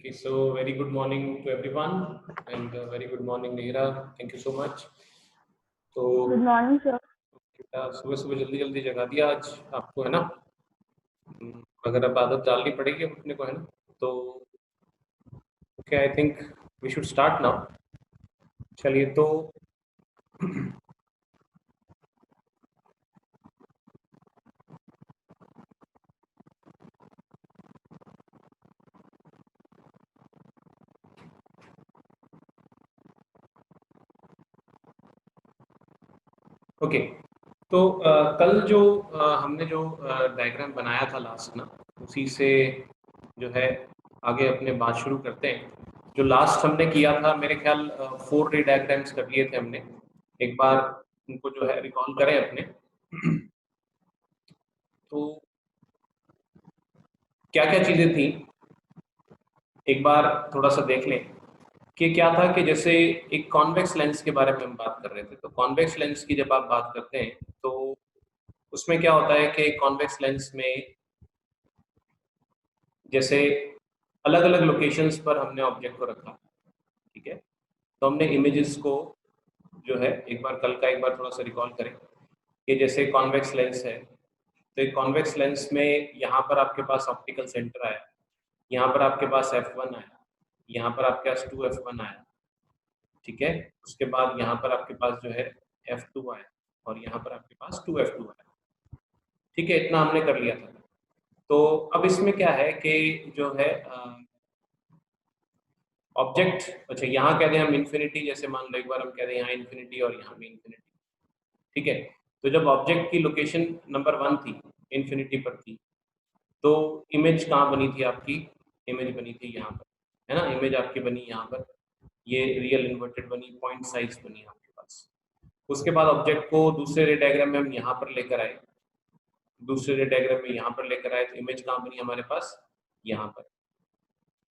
Okay, so very good morning to everyone and very good morning Neera. Thank you so much. तो good morning sir. सुबह सुबह जल्दी जल्दी जगा दिया आज आपको, है ना। अगर अब आदत डालनी पड़ेगी अपने को, है ना। तो okay, I think we should start now. चलिए तो ओके, तो कल जो हमने जो डायग्राम बनाया था लास्ट ना, उसी से जो है आगे अपने बात शुरू करते हैं। जो लास्ट हमने किया था, मेरे ख्याल 4 रे डायग्राम्स कर लिए थे हमने। एक बार उनको जो है रिकॉल करें अपने। तो क्या क्या चीजें थी एक बार थोड़ा सा देख लें कि क्या था। कि जैसे एक कॉन्वेक्स लेंस के बारे में हम बात कर रहे थे, तो कॉन्वेक्स लेंस की जब आप बात करते हैं तो उसमें क्या होता है कि कॉन्वेक्स लेंस में जैसे अलग अलग लोकेशंस पर हमने ऑब्जेक्ट को रखा, ठीक है। तो हमने इमेजेस को जो है एक बार थोड़ा सा रिकॉल करें कि जैसे कॉन्वेक्स लेंस है, तो एक कॉन्वेक्स लेंस में यहाँ पर आपके पास ऑप्टिकल सेंटर आया, यहाँ पर आपके पास F1 आया, यहाँ पर आपके पास 2F1 आया, ठीक है। उसके बाद यहाँ पर आपके पास जो है F2 आया और यहाँ पर आपके पास 2F2 आया, ठीक है। इतना हमने कर लिया था। तो अब इसमें क्या है कि जो है ऑब्जेक्ट, अच्छा यहाँ कह दें हम इन्फिनिटी, जैसे मान लो एक बार हम कह दें यहाँ इन्फिनिटी और यहाँ भी इन्फिनिटी, ठीक है। तो जब ऑब्जेक्ट की लोकेशन नंबर 1 थी, इन्फिनिटी पर थी, तो इमेज कहाँ बनी थी आपकी? इमेज बनी थी यहाँ पर, है ना। इमेज आपकी बनी यहाँ पर, ये रियल इन्वर्टेड बनी, पॉइंट साइज बनी आपके पास। उसके बाद ऑब्जेक्ट को दूसरे रे डायग्राम में हम यहाँ पर लेकर आए, दूसरे रे डायग्राम में यहाँ पर लेकर आए, तो इमेज कहाँ बनी हमारे पास? यहाँ पर।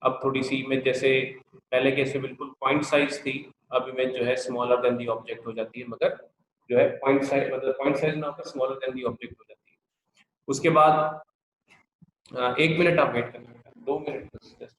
अब थोड़ी सी इमेज, जैसे पहले कैसे बिल्कुल पॉइंट साइज थी, अब इमेज जो है स्मॉलर देन दी ऑब्जेक्ट हो जाती है, मगर जो है पॉइंट साइज, मतलब पॉइंट साइज ना होकर स्मॉलर देन दी ऑब्जेक्ट हो जाती है। उसके बाद 1 मिनट आप वेट करना, 2 मिनट बस।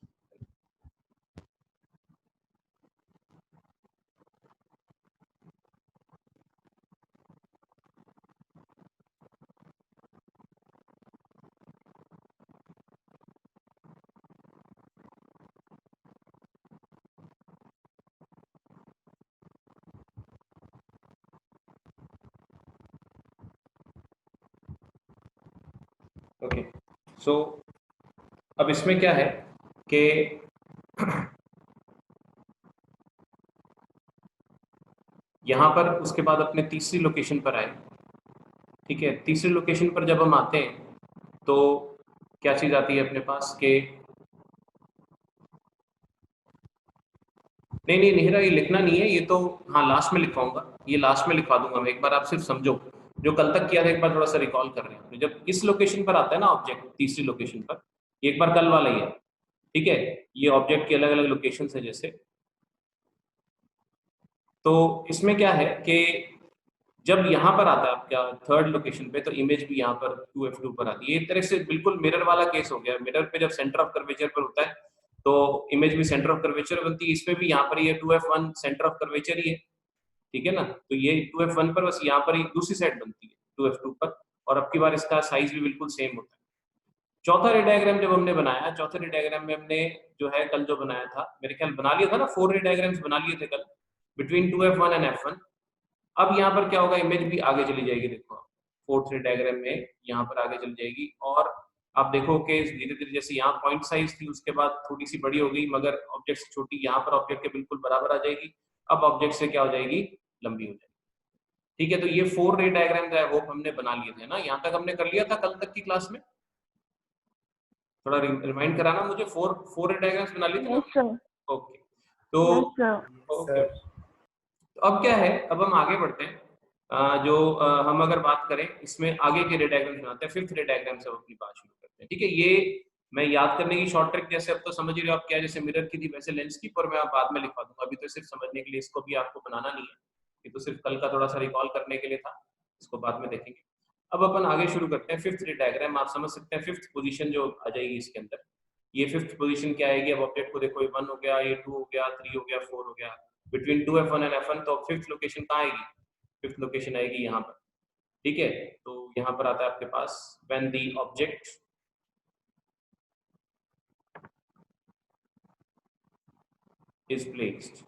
ओके, सो अब इसमें क्या है कि यहाँ पर उसके बाद अपने तीसरी लोकेशन पर आए, ठीक है। तीसरी लोकेशन पर जब हम आते हैं तो क्या चीज आती है अपने पास के, नहीं नहीं नेहरा, ये लिखना नहीं है, ये तो हाँ लास्ट में लिखवाऊंगा, ये लास्ट में लिखवा दूंगा मैं। एक बार आप सिर्फ समझो, जो कल तक किया था एक बार थोड़ा सा रिकॉल कर रहे हैं। तो जब इस लोकेशन पर आता है ना ऑब्जेक्ट, तीसरी लोकेशन पर, एक बार कल वाला ही है, ठीक है। ये ऑब्जेक्ट की अलग अलग लोकेशन है जैसे, तो इसमें क्या है कि जब यहाँ पर आता है आपका थर्ड लोकेशन पे, तो इमेज भी यहाँ पर 2F2 पर आती है। एक तरह से बिल्कुल मिरर वाला केस हो गया। मिरर पे जब सेंटर ऑफ कर्वेचर पर होता है तो इमेज भी सेंटर ऑफ कर्वेचर बनती है। इसमें भी यहाँ पर ये 2F1 सेंटर ऑफ कर्वेचर ही है, ठीक है ना। तो ये 2F1 पर, बस यहाँ पर ही दूसरी साइड बनती है 2F2 पर, और अब की बार इसका साइज भी बिल्कुल सेम होता है। चौथा रे डायग्राम जब हमने बनाया, चौथे रे डायग्राम में हमने जो है कल जो बनाया था, मेरे ख्याल बना लिया था ना, 4 रे डायग्राम्स बना लिए थे कल बिटवीन 2F1 एंड F1। अब यहाँ पर क्या होगा, इमेज भी आगे चली जाएगी, देखो आप फोर्थ रे डायग्राम में यहाँ पर आगे चली जाएगी। और आप देखो कि धीरे धीरे जैसे यहाँ पॉइंट साइज थी, उसके बाद थोड़ी सी बड़ी हो गई, मगर ऑब्जेक्ट से छोटी, यहाँ पर ऑब्जेक्ट के बिल्कुल बराबर आ जाएगी। अब ऑब्जेक्ट से क्या हो जाएगी, लंबी हो जाएगी, ठीक है। तो ये 4 रे डायग्राम आई होप हमने बना लिए थे ना, यहाँ तक हमने कर लिया था कल तक की क्लास में। थोड़ा रिमाइंड कराना मुझे, 4 रे डायग्राम्स बना लिए थे यस ना। सर। ओके, तो यस सर। ओके, तो अब क्या है, अब हम आगे बढ़ते हैं। हम अगर बात करें इसमें आगे के रे डायग्राम बनाते हैं, फिफ्थ रे डायग्राम से अपनी बात शुरू करते हैं, ठीक है। ये मैं याद करने की शॉर्ट ट्रिक, जैसे अब तो समझ ही रहे हो आप क्या, जैसे मिरर की थी वैसे लेंस की, पर मैं आप बाद में लिखवा दूंगा। अभी तो सिर्फ समझने के लिए, इसको भी आपको बनाना नहीं है, ये तो सिर्फ कल का थोड़ा सा रिकॉल करने के लिए था, इसको बाद में देखेंगे। अब अपन आगे शुरू करते हैं। फिफ्थ रे डायग्राम आप समझ सकते हैं, फिफ्थ पोजीशन जो आ जाएगी इसके अंदर, ये फिफ्थ पोजीशन क्या आएगी? अब ऑब्जेक्ट को देखो, ये 1 हो गया, ये 2 हो गया, 3 हो गया, 4 हो गया, बिटवीन 2F1 एंड F1, तो फिफ्थ लोकेशन कहाँ आएगी? फिफ्थ लोकेशन आएगी यहाँ पर, ठीक है। तो यहाँ पर आता है आपके पास when the object is placed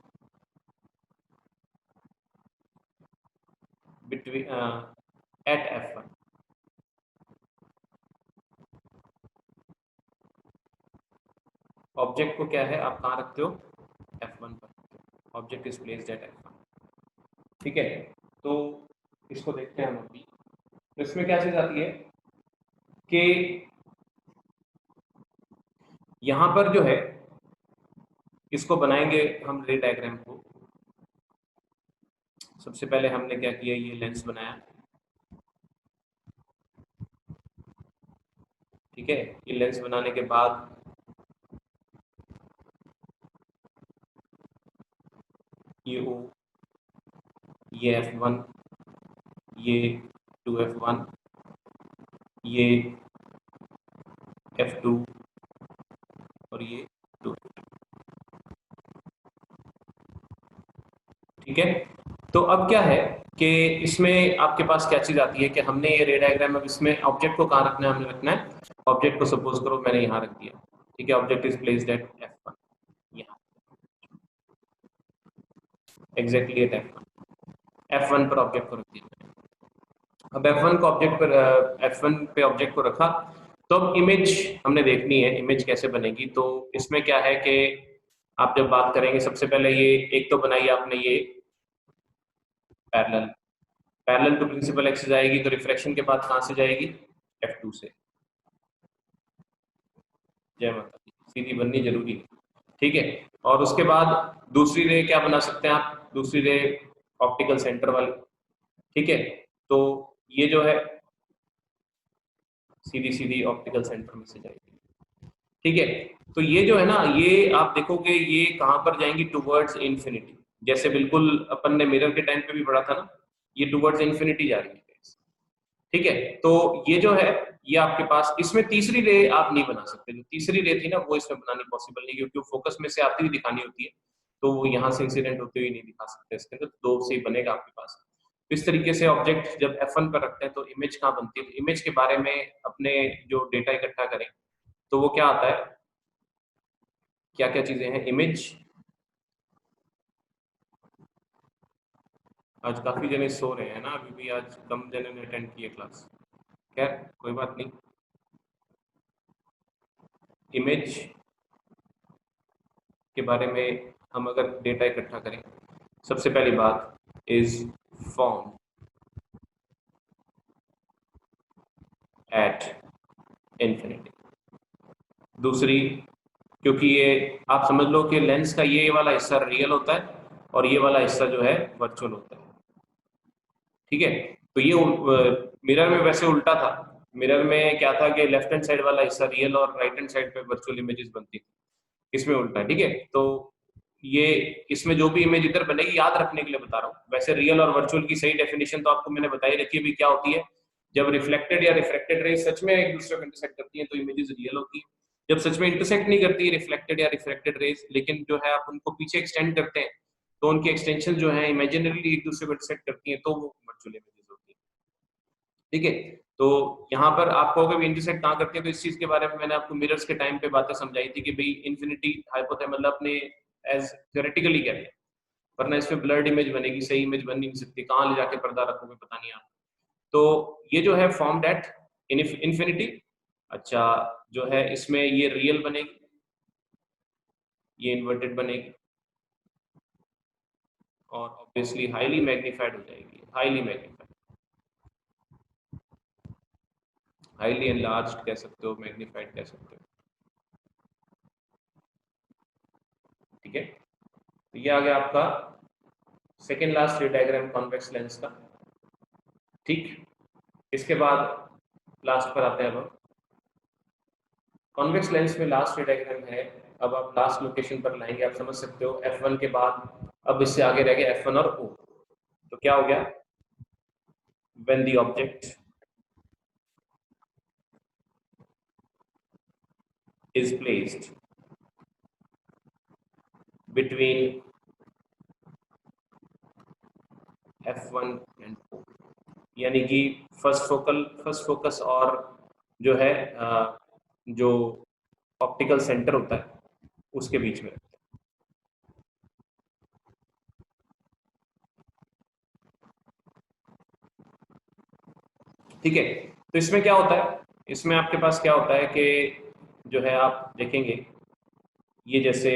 between at F1। Object को क्या है, आप कहाँ रखते हो? F1 पर। Object is placed at F1, ठीक है। तो इसको देखते हैं हम अभी। तो इसमें क्या चीज आती है कि यहां पर जो है, इसको बनाएंगे हम रे डायग्राम को। सबसे पहले हमने क्या किया, ये लेंस बनाया, ठीक है। ये लेंस बनाने के बाद ये O, ये F1, ये 2F1, ये F2 और ये 2, ठीक है। तो अब क्या है कि इसमें आपके पास क्या चीज आती है कि हमने ये रे डायग्राम, अब इसमें ऑब्जेक्ट को कहाँ रखना है? हमने रखना है ऑब्जेक्ट को, सपोज करो मैंने यहाँ रख दिया, ठीक है। Object is placed at F1, यहाँ एग्जैक्टली एट F1 पर ऑब्जेक्ट को रख दिया। अब F1 को ऑब्जेक्ट पर, F1 पे ऑब्जेक्ट को रखा, तो अब इमेज हमने देखनी है, इमेज कैसे बनेगी। तो इसमें क्या है कि आप जब बात करेंगे, सबसे पहले ये एक तो बनाई आपने ये parallel, parallel to principal axis आएगी, तो रिफ्लेक्शन के बाद कहां से जाएगी? F2 से। जय माता दी, सीधी बननी जरूरी है, ठीक है। और उसके बाद दूसरी रे क्या बना सकते हैं आप? दूसरी रे ऑप्टिकल सेंटर वाली, ठीक है। तो ये जो है सीधी सीधी ऑप्टिकल सेंटर में से जाएगी, ठीक है। तो ये जो है ना, ये आप देखोगे ये कहां पर जाएंगी? Towards infinity. जैसे बिल्कुल अपन ने मिरर के टाइम पे भी पढ़ा था ना, ये टुवर्ड्स इंफिनिटी जा रही है, ठीक है। तो ये जो है, ये आपके पास इसमें तीसरी रे आप नहीं बना सकते। जो तीसरी रे थी ना, वो इसमें बनानी पॉसिबल नहीं, क्योंकि फोकस में से आती हुई दिखानी होती है, तो वो यहाँ से इंसिडेंट होते हुए नहीं दिखा सकते इसके अंदर। दो से ही बनेगा आपके पास। तो इस तरीके से ऑब्जेक्ट जब F1 पर रखते हैं तो इमेज कहाँ बनती है? इमेज के बारे में अपने जो डेटा इकट्ठा करें, तो वो क्या आता है, क्या क्या चीजें हैं इमेज। आज काफी जने सो रहे हैं ना, अभी भी आज कम जने ने अटेंड किए क्लास। खैर कोई बात नहीं। इमेज के बारे में हम अगर डेटा इकट्ठा करें, सबसे पहली बात इज फॉर्म एट इंफिनिटी। दूसरी, क्योंकि ये आप समझ लो कि लेंस का ये वाला हिस्सा रियल होता है और ये वाला हिस्सा जो है वर्चुअल होता है, ठीक है। तो ये मिरर में वैसे उल्टा था। मिरर में क्या था कि लेफ्ट हैंड साइड वाला हिस्सा रियल और राइट हैंड साइड पे वर्चुअल इमेजेस बनती थी। इसमें उल्टा है, ठीक है। तो ये इसमें जो भी इमेज इधर बनेगी, याद रखने के लिए बता रहा हूँ। वैसे रियल और वर्चुअल की सही डेफिनेशन तो आपको मैंने बताई रखी है भी, क्या होती है? जब रिफ्लेक्टेड या रिफ्रैक्टेड रेज सच में एक दूसरे को इंटरसेक्ट करती हैं तो इमेजेस रियल होती है। जब सच में इंटरसेक्ट नहीं करती रिफ्लेक्टेड या रिफ्रैक्टेड रेज, लेकिन जो है आप उनको पीछे एक्सटेंड करते हैं, तो उनकी एक्सटेंशन जो है इमेजिनरीली एक दूसरे को इंटरसेक्ट करती है, तो वो वर्चुअल इमेजेस होती है, ठीक है। तो यहाँ पर आप कहोगे भी इंटरसेक्ट कहाँ करते हैं, तो इस चीज के बारे में मैंने आपको मिरर्स के टाइम पे बातें समझाई थी कि भाई इन्फिनिटी हाइपोथेसिस मतलब अपने एज थ्योरेटिकली कह रहे हैं, वरना इसमें ब्लर्ड इमेज बनेगी, सही इमेज बन नहीं सकती, कहाँ ले जाके पर्दा रखोगे पता नहीं आप। तो ये जो है फॉर्म डेट इन्फिनिटी। अच्छा, जो है इसमें ये रियल बनेगी, ये इन्वर्टेड बनेगी, और ऑब्वियसली हाईली मैग्नीफाइड हो जाएगी, हाईली मैग्नीफाइड, हाईली एनलार्ज्ड कह सकते हो, मैग्नीफाइड कह सकते हो, ठीक है। तो ये आ गया आपका सेकेंड लास्ट रे डायग्राम कॉन्वेक्स लेंस का, ठीक। इसके बाद लास्ट पर आते हैं। अब कॉन्वेक्स लेंस में लास्ट रे डायग्राम है, अब आप लास्ट लोकेशन पर लाएंगे, आप समझ सकते हो F1 के बाद अब इससे आगे रह गया F1 और O। तो क्या हो गया? When the object is placed between F1 and O, यानी कि फर्स्ट फोकस और जो है जो ऑप्टिकल सेंटर होता है उसके बीच में। ठीक है, तो इसमें क्या होता है, इसमें आपके पास क्या होता है कि जो है आप देखेंगे ये जैसे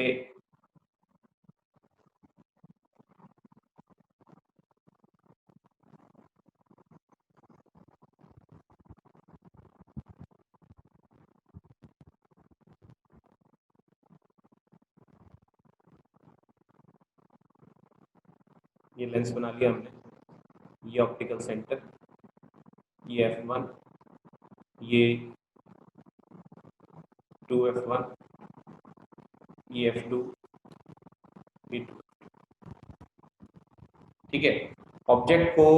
ये लेंस बना लिया हमने, ये ऑप्टिकल सेंटर, ये F1, ये 2F1, ये F2, ये 2। ठीक है, ऑब्जेक्ट को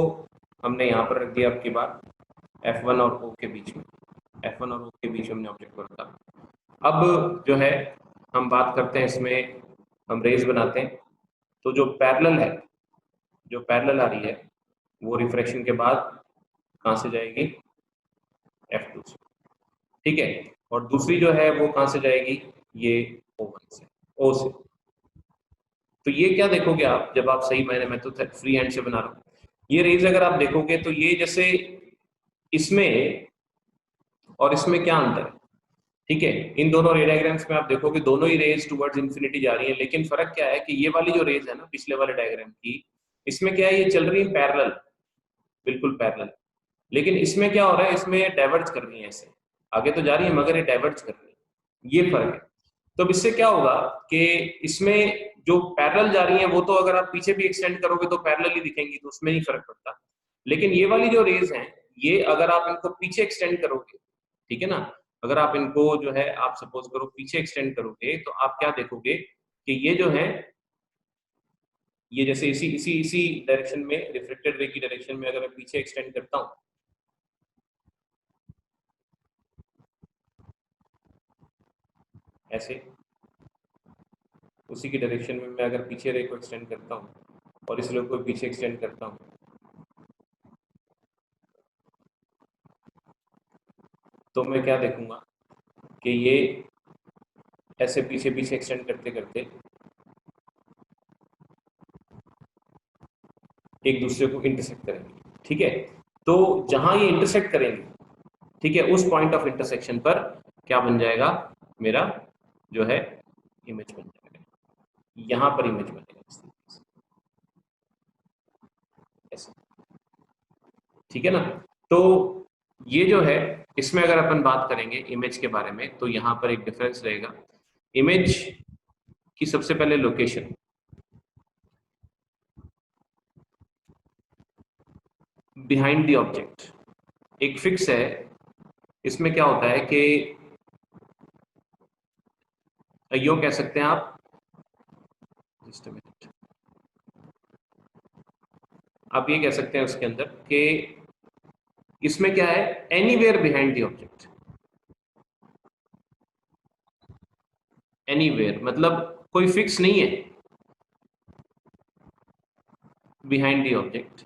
हमने यहाँ पर रख दिया आपकी बार F1 और O के बीच में, F1 और O के बीच में हमने ऑब्जेक्ट को रखा। अब जो है हम बात करते हैं, इसमें हम रेज बनाते हैं, तो जो पैरेलल है, जो पैरेलल आ रही है वो रिफ्रैक्शन के बाद कहाँ से जाएगी, F2 से। ठीक है, और दूसरी जो है वो कहाँ से जाएगी, ये O1 से, O से। तो ये क्या देखोगे आप, जब आप सही मायने में, तो फ्री हैंड से बना रहा हूँ, ये रेज अगर आप देखोगे तो ये जैसे इसमें और इसमें क्या अंतर है। ठीक है, इन दोनों रे डायग्राम्स में आप देखोगे दोनों ही रेज टुवर्ड्स इंफिनिटी जा रही है, लेकिन फर्क क्या है कि ये वाली जो रेज है ना पिछले वाले डायग्राम की, इसमें क्या है, ये चल रही है पैरेलल, बिल्कुल पैरेलल, लेकिन इसमें क्या हो रहा है, इसमें डाइवर्ज कर रही है, ऐसे आगे तो जा रही है मगर ये डाइवर्ज कर रही है, ये फर्क है। तो अब इससे क्या होगा कि इसमें जो पैरेलल जा रही है वो तो अगर आप पीछे भी एक्सटेंड करोगे तो पैरेलल ही दिखेंगी, तो उसमें नहीं फर्क पड़ता, लेकिन ये वाली जो रेज हैं ये अगर आप इनको पीछे एक्सटेंड करोगे, ठीक है ना, अगर आप इनको जो है आप सपोज करो पीछे एक्सटेंड करोगे, तो आप क्या देखोगे कि ये जो है, ये जैसे इसी इसी इसी डायरेक्शन में, रिफ्लेक्टेड रे की डायरेक्शन में अगर मैं पीछे एक्सटेंड करता हूं, ऐसे उसी की डायरेक्शन में मैं अगर पीछे रे को एक्सटेंड करता हूं और इस रे को पीछे एक्सटेंड करता हूं, तो मैं क्या देखूंगा कि ये ऐसे पीछे पीछे एक्सटेंड करते करते एक दूसरे को इंटरसेक्ट करेंगे। ठीक है, तो जहां ये इंटरसेक्ट करेंगे, ठीक है, उस पॉइंट ऑफ इंटरसेक्शन पर क्या बन जाएगा, मेरा जो है इमेज बन जाएगा, यहां पर इमेज बनेगा इस तरीके से, ऐसे। ठीक है ना, तो ये जो है, इसमें अगर अपन बात करेंगे इमेज के बारे में, तो यहां पर एक डिफरेंस रहेगा। इमेज की सबसे पहले लोकेशन, बिहाइंड द ऑब्जेक्ट, एक फिक्स है। इसमें क्या होता है कि यो कह सकते हैं आप, जस्ट अ मिनट, आप ये कह सकते हैं उसके अंदर कि इसमें क्या है, anywhere behind the object, anywhere मतलब कोई फिक्स नहीं है बिहाइंड द ऑब्जेक्ट।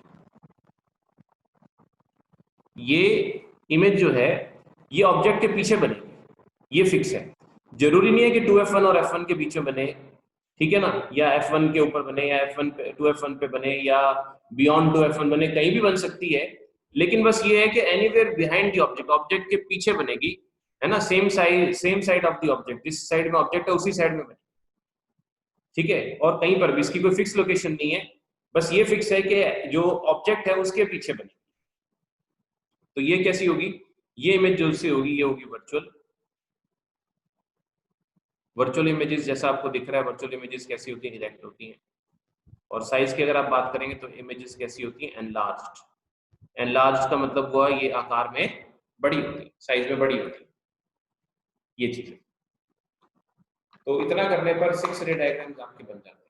ये इमेज जो है ये ऑब्जेक्ट के पीछे बनेगी, ये फिक्स है, जरूरी नहीं है कि 2F1 और F1 के बीच में बने, ठीक है ना, या F1 के ऊपर बने, या F1 पे 2F1 पे बने, या बियॉन्ड 2F1 बने, कहीं भी बन सकती है, लेकिन बस ये है कि anywhere behind the object, object के पीछे बनेगी, है ना, same side of the object, जिस साइड में ऑब्जेक्ट है उसी साइड में बनेगी। ठीक है, और कहीं पर भी इसकी कोई फिक्स लोकेशन नहीं है, बस ये फिक्स है कि जो ऑब्जेक्ट है उसके पीछे बनेगी। तो ये कैसी होगी, ये इमेज जो सी होगी ये होगी वर्चुअल। वर्चुअल इमेजेस जैसा आपको दिख रहा है, वर्चुअल इमेजेस कैसी होती है, डायरेक्ट होती हैं। और साइज की अगर आप बात करेंगे तो इमेजेस कैसी होती हैं, एनलार्ज्ड। एनलार्ज का मतलब हुआ ये आकार में बड़ी होती है, साइज में बड़ी होती है, ये चीज है। तो इतना करने पर 6 रे डायग्राम्स आपके बन जाते हैं।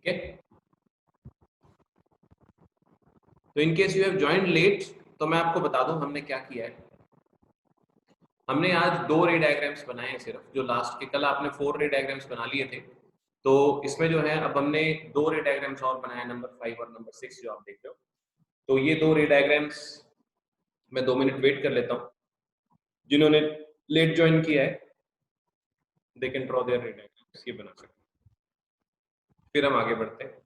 ठीक है। तो in case you have joined late, तो मैं आपको बता दूं हमने क्या किया है। हमने आज 2 रे डायग्राम्स बनाए हैं सिर्फ, जो लास्ट के कल आपने 4 रे डायग्राम्स बना लिए थे, तो इसमें जो है अब हमने 2 रे डायग्राम्स और बनाए, नंबर 5 और नंबर 6 जो आप देख रहे हो। तो ये 2 रे डायग्राम्स मैं 2 मिनट वेट कर लेता हूँ। जिन्होंने लेट ज्वाइन किया है they can draw their ray diagrams, ये बना सकते हैं, फिर हम आगे बढ़ते हैं।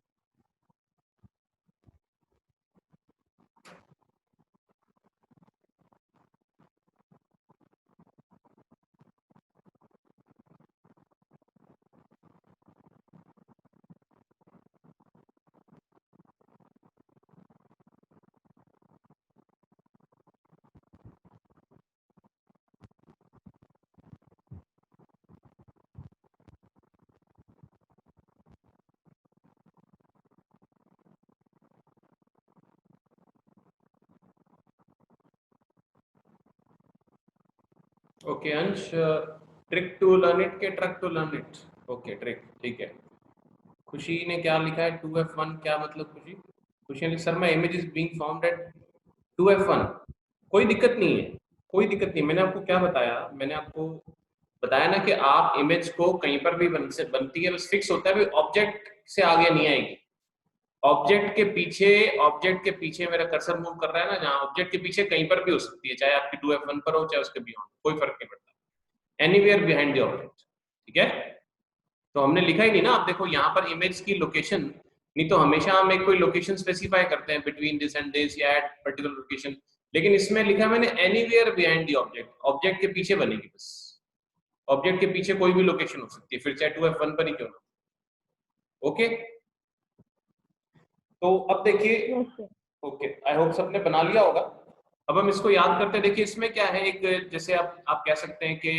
Okay Ansh, trick to learn it के truck to learn it? Okay trick, ठीक है। खुशी ने क्या लिखा है 2F1, क्या मतलब खुशी? खुशी ने सर मैं image is being formed at 2F1। कोई दिक्कत नहीं है, कोई दिक्कत नहीं। मैंने आपको क्या बताया, मैंने आपको बताया ना कि आप इमेज को कहीं पर भी बनती है, बस फिक्स होता है, ऑब्जेक्ट से आगे नहीं आएगी। ऑब्जेक्ट के पीछे मेरा कर्सर मूव कर रहा है ना, जहां ऑब्जेक्ट के पीछे कहीं पर भी हो सकती है, चाहे आपकी 2F1 पर हो चाहे उसके बियॉन्ड, कोई फर्क नहीं पड़ता, एनीवेयर बिहाइंड द ऑब्जेक्ट। ठीक है, तो हमने लिखा ही नहीं ना, आप देखो यहाँ पर इमेज की लोकेशन, नहीं तो हमेशा हम एक कोई लोकेशन स्पेसिफाई करते हैं बिटवीन दिस एंड दिस या एट पर्टिकुलर लोकेशन, लेकिन इसमें लिखा मैंने anywhere behind the object, object के पीछे बनेगी बस। ऑब्जेक्ट के पीछे कोई भी लोकेशन हो सकती है, फिर चाहे 2F1 पर ही क्यों ना। ओके, तो अब देखिए, ओके आई होप सबने बना लिया होगा। अब हम इसको याद करते हैं। देखिए इसमें क्या है, एक जैसे आप कह सकते हैं कि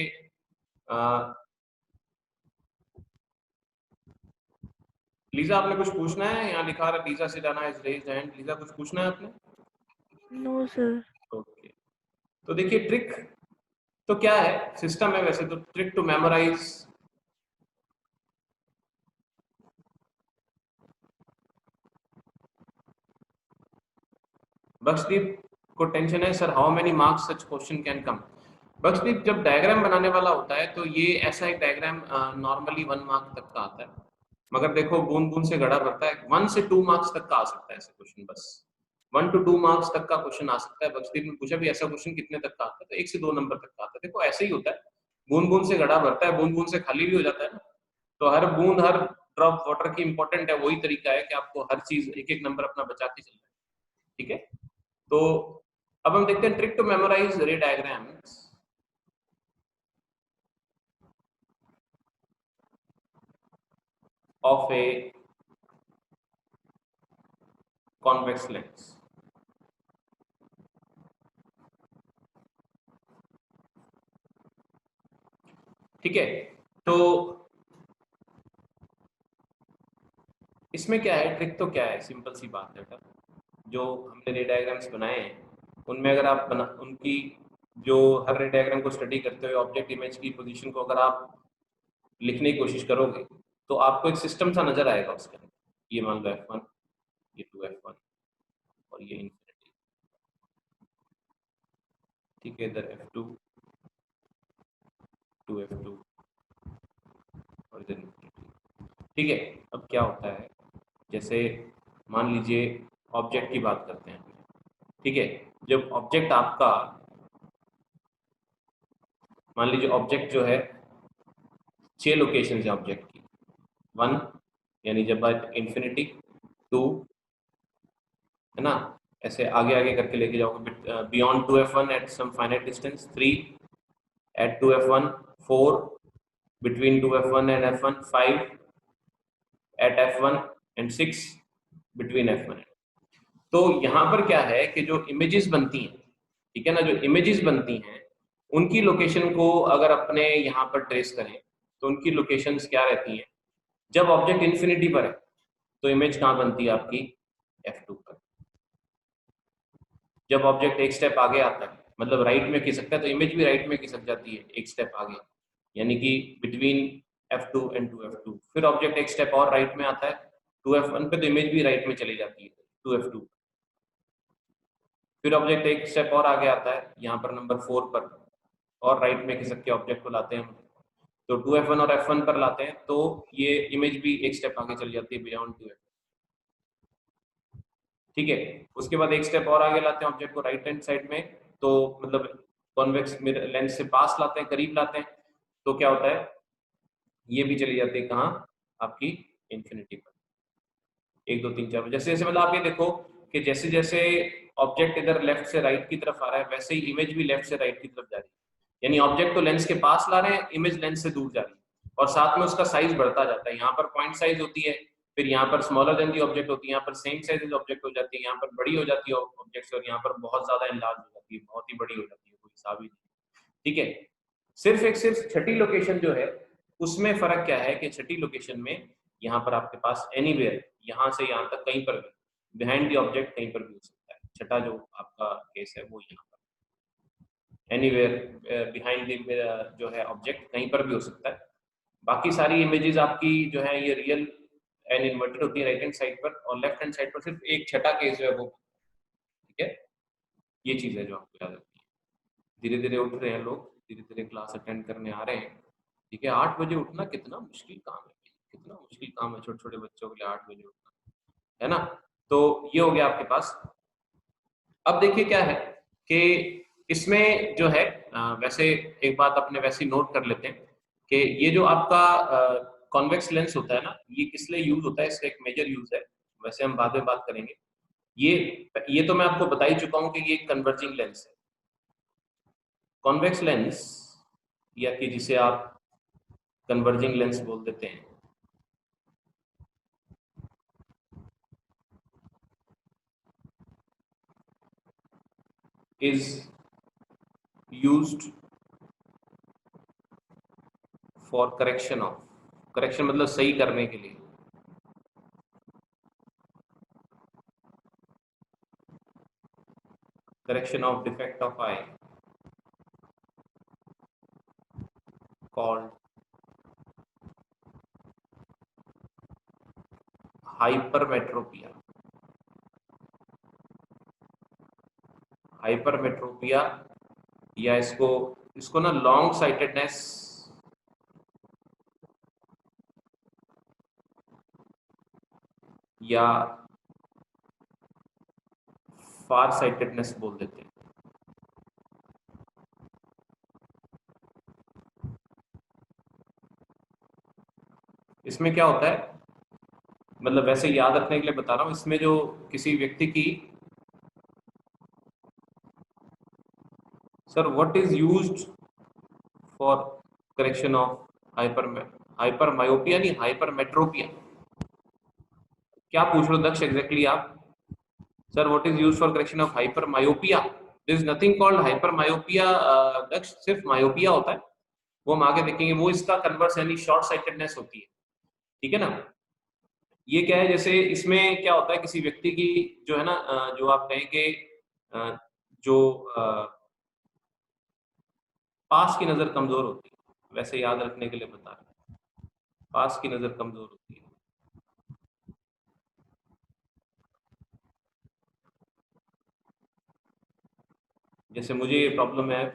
लीजा आपने कुछ पूछना है? यहाँ लिखा रहा Lisa Sidana is raised hand. Lisa कुछ पूछना है आपने? No sir. ओके, तो देखिए ट्रिक तो क्या है, सिस्टम है वैसे तो, ट्रिक टू मेमोराइज। बख्शदीप को टेंशन है sir how many marks such question can come. Bakhshdeep जब डायग्राम बनाने वाला होता है तो ये ऐसा एक डायग्राम नॉर्मली 1 मार्क तक का आता है, मगर देखो बूंद बूंद से घड़ा भरता है, 1 से 2 मार्क्स तक का आ सकता है ऐसा क्वेश्चन, बस 1 to 2 मार्क्स तक का क्वेश्चन आ सकता है। बख्शदीप ने पूछा भी ऐसा क्वेश्चन कितने तक का आता है, तो 1 से 2 नंबर तक का आता है। देखो ऐसे ही होता है, बूंद बूंद से घड़ा भरता है, बूंद बूंद से खाली भी हो जाता है ना, तो हर बूंद हर ड्रॉप वाटर की इंपॉर्टेंट है, वही तरीका है कि आपको हर चीज एक एक नंबर अपना बचा के चलना है। ठीक है, तो अब हम देखते हैं trick to memorise ray diagrams of a convex lens. ठीक है, तो इसमें क्या है, ट्रिक तो क्या है, सिंपल सी बात है बेटा। जो हमने रे डायग्राम्स बनाए हैं उनमें अगर आप उनकी जो हर रे डायग्राम को स्टडी करते हुए ऑब्जेक्ट इमेज की पोजीशन को अगर आप लिखने की कोशिश करोगे तो आपको एक सिस्टम सा नजर आएगा उसके अंदर। ये मान लो F1, ये 2F1 और ये इंफिनिटी। ठीक है, इधर F2, 2F2 और इधर इंफिनिटी। ठीक है, अब क्या होता है, जैसे मान लीजिए ऑब्जेक्ट की बात करते हैं। ठीक है, जब ऑब्जेक्ट आपका, मान लीजिए ऑब्जेक्ट जो है 6 लोकेशन है ऑब्जेक्ट की, 1 यानी जब बात इंफिनिटी, 2 है ना, ऐसे आगे आगे करके लेके जाओगे beyond 2F1 at some finite distance, 3 at 2F1, 4 between 2F1 and F1, 5 at F1 and 6 between F1। तो यहाँ पर क्या है कि जो इमेजेस बनती हैं, ठीक है ना, जो इमेजेस बनती हैं उनकी लोकेशन को अगर अपने यहाँ पर ट्रेस करें तो उनकी लोकेशंस क्या रहती हैं। जब ऑब्जेक्ट इन्फिनिटी पर है तो इमेज कहाँ बनती है आपकी, F2 पर। जब ऑब्जेक्ट एक स्टेप आगे आता है, मतलब राइट में खिसकता है, तो इमेज भी राइट में खिसक जाती है एक स्टेप आगे, यानी कि बिटवीन F2 एंड 2F2। फिर ऑब्जेक्ट एक स्टेप और राइट में आता है 2f1 पे तो इमेज भी राइट में चली जाती है 2f2। फिर ऑब्जेक्ट एक स्टेप और आगे आता है यहाँ पर नंबर 4 पर, और राइट में खिसक के ऑब्जेक्ट को लाते हैं हम, तो 2f1 और f1 पर लाते हैं तो ये इमेज भी एक स्टेप आगे चली जाती है बियॉन्ड 2f। ठीक है, उसके बाद एक स्टेप और आगे लाते हैं ऑब्जेक्ट को राइट हैंड साइड में, तो मतलब कॉन्वेक्स मिरर लेंस से पास लाते हैं, करीब लाते हैं, तो क्या होता है ये भी चली जाती है कहाँ आपकी इंफिनिटी पर, 1 2 3 4। जैसे जैसे मतलब आप ये देखो कि जैसे जैसे ऑब्जेक्ट इधर लेफ्ट से राइट की तरफ आ रहा है वैसे ही इमेज भी लेफ्ट से राइट की तरफ जा रही है, यानी ऑब्जेक्ट तो लेंस के पास ला रहे हैं, इमेज लेंस से दूर जा रही है, और साथ में उसका साइज बढ़ता जाता है। यहाँ पर पॉइंट साइज होती है, फिर यहाँ पर स्मॉलर देन दी ऑब्जेक्ट होती है, यहाँ पर सेम साइज ऑब्जेक्ट हो जाती है, यहाँ पर बड़ी हो जाती है ऑब्जेक्ट, और यहाँ पर बहुत ज्यादा एनलार्ज हो जाती है, बहुत ही बड़ी हो जाती है, कोई हिसाब ही नहीं। ठीक है, सिर्फ छठी लोकेशन जो है उसमें फर्क क्या है कि छठी लोकेशन में यहाँ पर आपके पास एनीवेयर, यहाँ से यहाँ तक कहीं पर भी, बिहाइंड द ऑब्जेक्ट कहीं पर भी हो सकता है। छठा जो आपका केस है वो यहाँ पर एनीवेयर बिहाइंड द जो है ऑब्जेक्ट कहीं पर भी हो सकता है। बाकी सारी इमेजेस आपकी जो है ये रियल एंड इन्वर्टेड होती है राइट हैंड साइड पर, और लेफ्ट हैंड साइड पर सिर्फ एक छठा केस जो है वो। ठीक है, ये चीज है जो आपको याद रखनी है। धीरे धीरे उठ रहे हैं लोग, धीरे धीरे क्लास अटेंड करने आ रहे हैं। ठीक है, 8 बजे उठना कितना मुश्किल काम है, कितना मुश्किल काम है छोटे छोटे बच्चों के लिए 8 बजे उठना, है ना। तो ये हो गया आपके पास। अब देखिए क्या है कि इसमें जो है वैसे एक बात अपने वैसे ही नोट कर लेते हैं कि ये जो आपका कॉन्वेक्स लेंस होता है ना, ये किस लिए यूज होता है, इसका एक मेजर यूज है, वैसे हम बाद में बात करेंगे। ये तो मैं आपको बता ही चुका हूं कि ये कन्वर्जिंग लेंस है। कॉन्वेक्स लेंस, या कि जिसे आप कन्वर्जिंग लेंस बोल देते हैं, is used for correction of, correction मतलब सही करने के लिए, correction of defect of eye called hypermetropia। Hypermetropia, या इसको इसको ना लॉन्ग साइटेडनेस या फार साइटेडनेस बोल देते हैं। इसमें क्या होता है, मतलब वैसे याद रखने के लिए बता रहा हूं, इसमें जो किसी व्यक्ति की, sir what is used for correction of hyper myopia, नहीं हाइपरमेट्रोपिया, क्या पूछ रहे हो दक्ष एग्जैक्टली आप? Sir what is used for correction of hyper myopia, there is nothing called hyper myopia Daksh, सिर्फ मायोपिया होता है, वो हम आगे देखेंगे, वो इसका कन्वर्स यानी शॉर्ट साइटेडनेस होती है। ठीक है ना, ये क्या है, जैसे इसमें क्या होता है किसी व्यक्ति की जो है ना जो आप कहेंगे जो पास की नजर कमजोर होती है, वैसे याद रखने के लिए बता रहे हैं, पास की नजर कमजोर होती है। जैसे मुझे ये प्रॉब्लम है,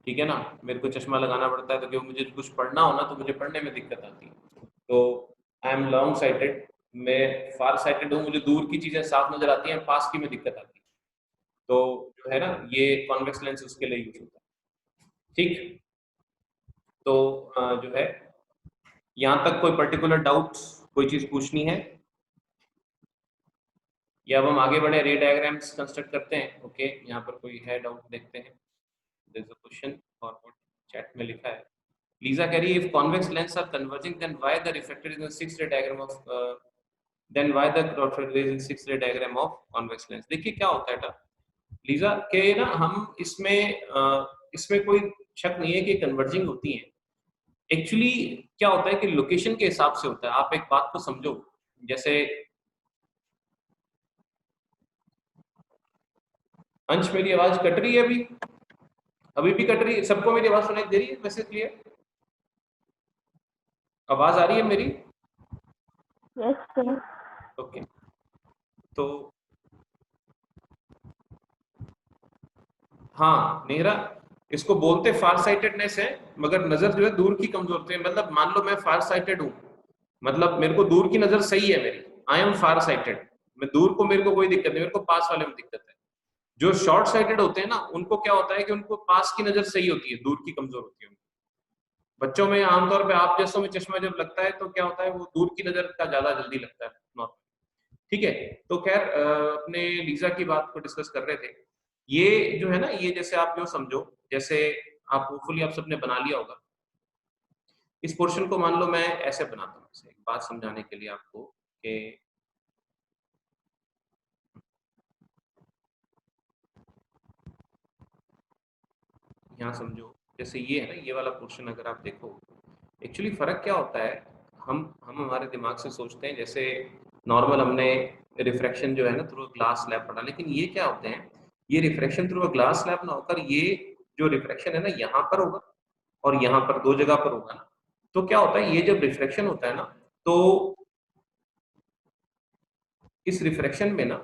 ठीक है ना, मेरे को चश्मा लगाना पड़ता है, तो क्यों मुझे कुछ पढ़ना हो ना तो मुझे पढ़ने में दिक्कत आती है, तो आई एम लॉन्ग साइटेड, मैं फार साइटेड हूँ, मुझे दूर की चीजें साफ नजर आती हैं, पास की में दिक्कत आती है, तो जो है ना ये कॉन्वेक्स लेंस उसके लिए यूज होता है। ठीक, तो जो है यहाँ तक कोई पर्टिकुलर डाउट, कोई चीज पूछनी है, या अब हम आगे बढ़े रे डायग्राम्स कंस्ट्रक्ट करते हैं। ओके, यहाँ पर कोई है डाउट, देखते हैं। देयर इज अ क्वेश्चन और व्हाट चैट में लिखा है। लीजा कह रही है, if convex lens are converging then why the refracted is in 6-ray diagram of then why the refracted is in 6-ray diagram of convex lens। देखिए क्या होता है लीजा के ना, हम इसमें कोई शक नहीं है कि कन्वर्जिंग होती है। एक्चुअली क्या होता है कि लोकेशन के हिसाब से होता है। आप एक बात को समझो, जैसे अंश मेरी आवाज कट रही है अभी? अभी भी कट रही है? सबको मेरी आवाज सुनाई दे रही है वैसे क्लियर? आवाज आ रही है मेरी? Yes sir. ओके, तो हाँ नेहरा, इसको बोलते फार साइटेडनेस है, मगर नजर जो है दूर की कमजोर है। मतलब मान लो मैं फार साइटेड हूँ, मतलब मेरे को दूर की नजर सही है मेरी, आई एम फार साइटेड, मैं दूर को मेरे को कोई दिक्कत नहीं, मेरे को पास वाले में दिक्कत है। जो शॉर्ट साइटेड होते हैं ना, उनको क्या होता है कि उनको पास की नजर सही होती है, दूर की कमजोर होती है। बच्चों में आमतौर पे आप जैसों में चश्मा जब लगता है तो क्या होता है, वो दूर की नजर का ज्यादा जल्दी लगता है नॉर्मल। ठीक है, तो खैर अपने लीजा की बात को डिस्कस कर रहे थे। ये जो है ना, ये जैसे आप यूँ समझो, जैसे आप होपफुली आप सबने बना लिया होगा। इस पोर्शन को मान लो मैं ऐसे बनाता हूँ, जैसे एक बात समझाने के लिए आपको कि यहाँ समझो, जैसे ये है ना, ये वाला पोर्शन अगर आप देखो, एक्चुअली फर्क क्या होता है, हम हमारे दिमाग से सोचते हैं जैसे नॉर्मल हमने रिफ्रैक्शन जो है ना थ्रू ग्लास स्लैब पढ़ा, लेकिन ये क्या होते हैं, ये रिफ्रैक्शन थ्रू ग्लास स्लैब ना होकर ये जो रिफ्रैक्शन है ना यहाँ पर होगा और यहाँ पर, दो जगह पर होगा ना। तो क्या होता है, ये जब रिफ्रैक्शन होता है ना, तो इस रिफ्रैक्शन में ना,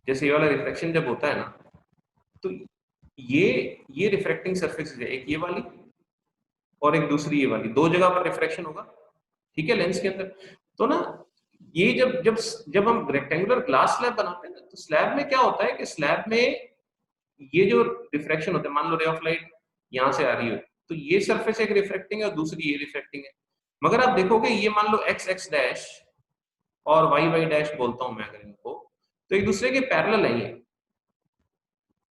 जैसे ये वाला रिफ्रैक्शन जब होता है ना, तो ये ये रिफ्रैक्टिंग सरफेस है, एक ये वाली और एक दूसरी ये वाली, दो जगह पर रिफ्रैक्शन होगा। ठीक है, लेंस के अंदर। तो ना ये जब जब जब हम रेक्टेंगुलर ग्लास स्लैब बनाते हैं ना, तो स्लैब में क्या होता है कि स्लैब में ये जो रिफ्रैक्शन होता है, मान लो रे ऑफ लाइट यहाँ से आ रही हो, तो ये सरफेस एक रिफ्रैक्टिंग है और दूसरी ये रिफ्रैक्टिंग है। मगर आप देखोगे ये मान लो एक्स एक्स डैश और वाई वाई डैश बोलता हूं मैं अगर इनको, तो एक दूसरे के पैरेलल है ये।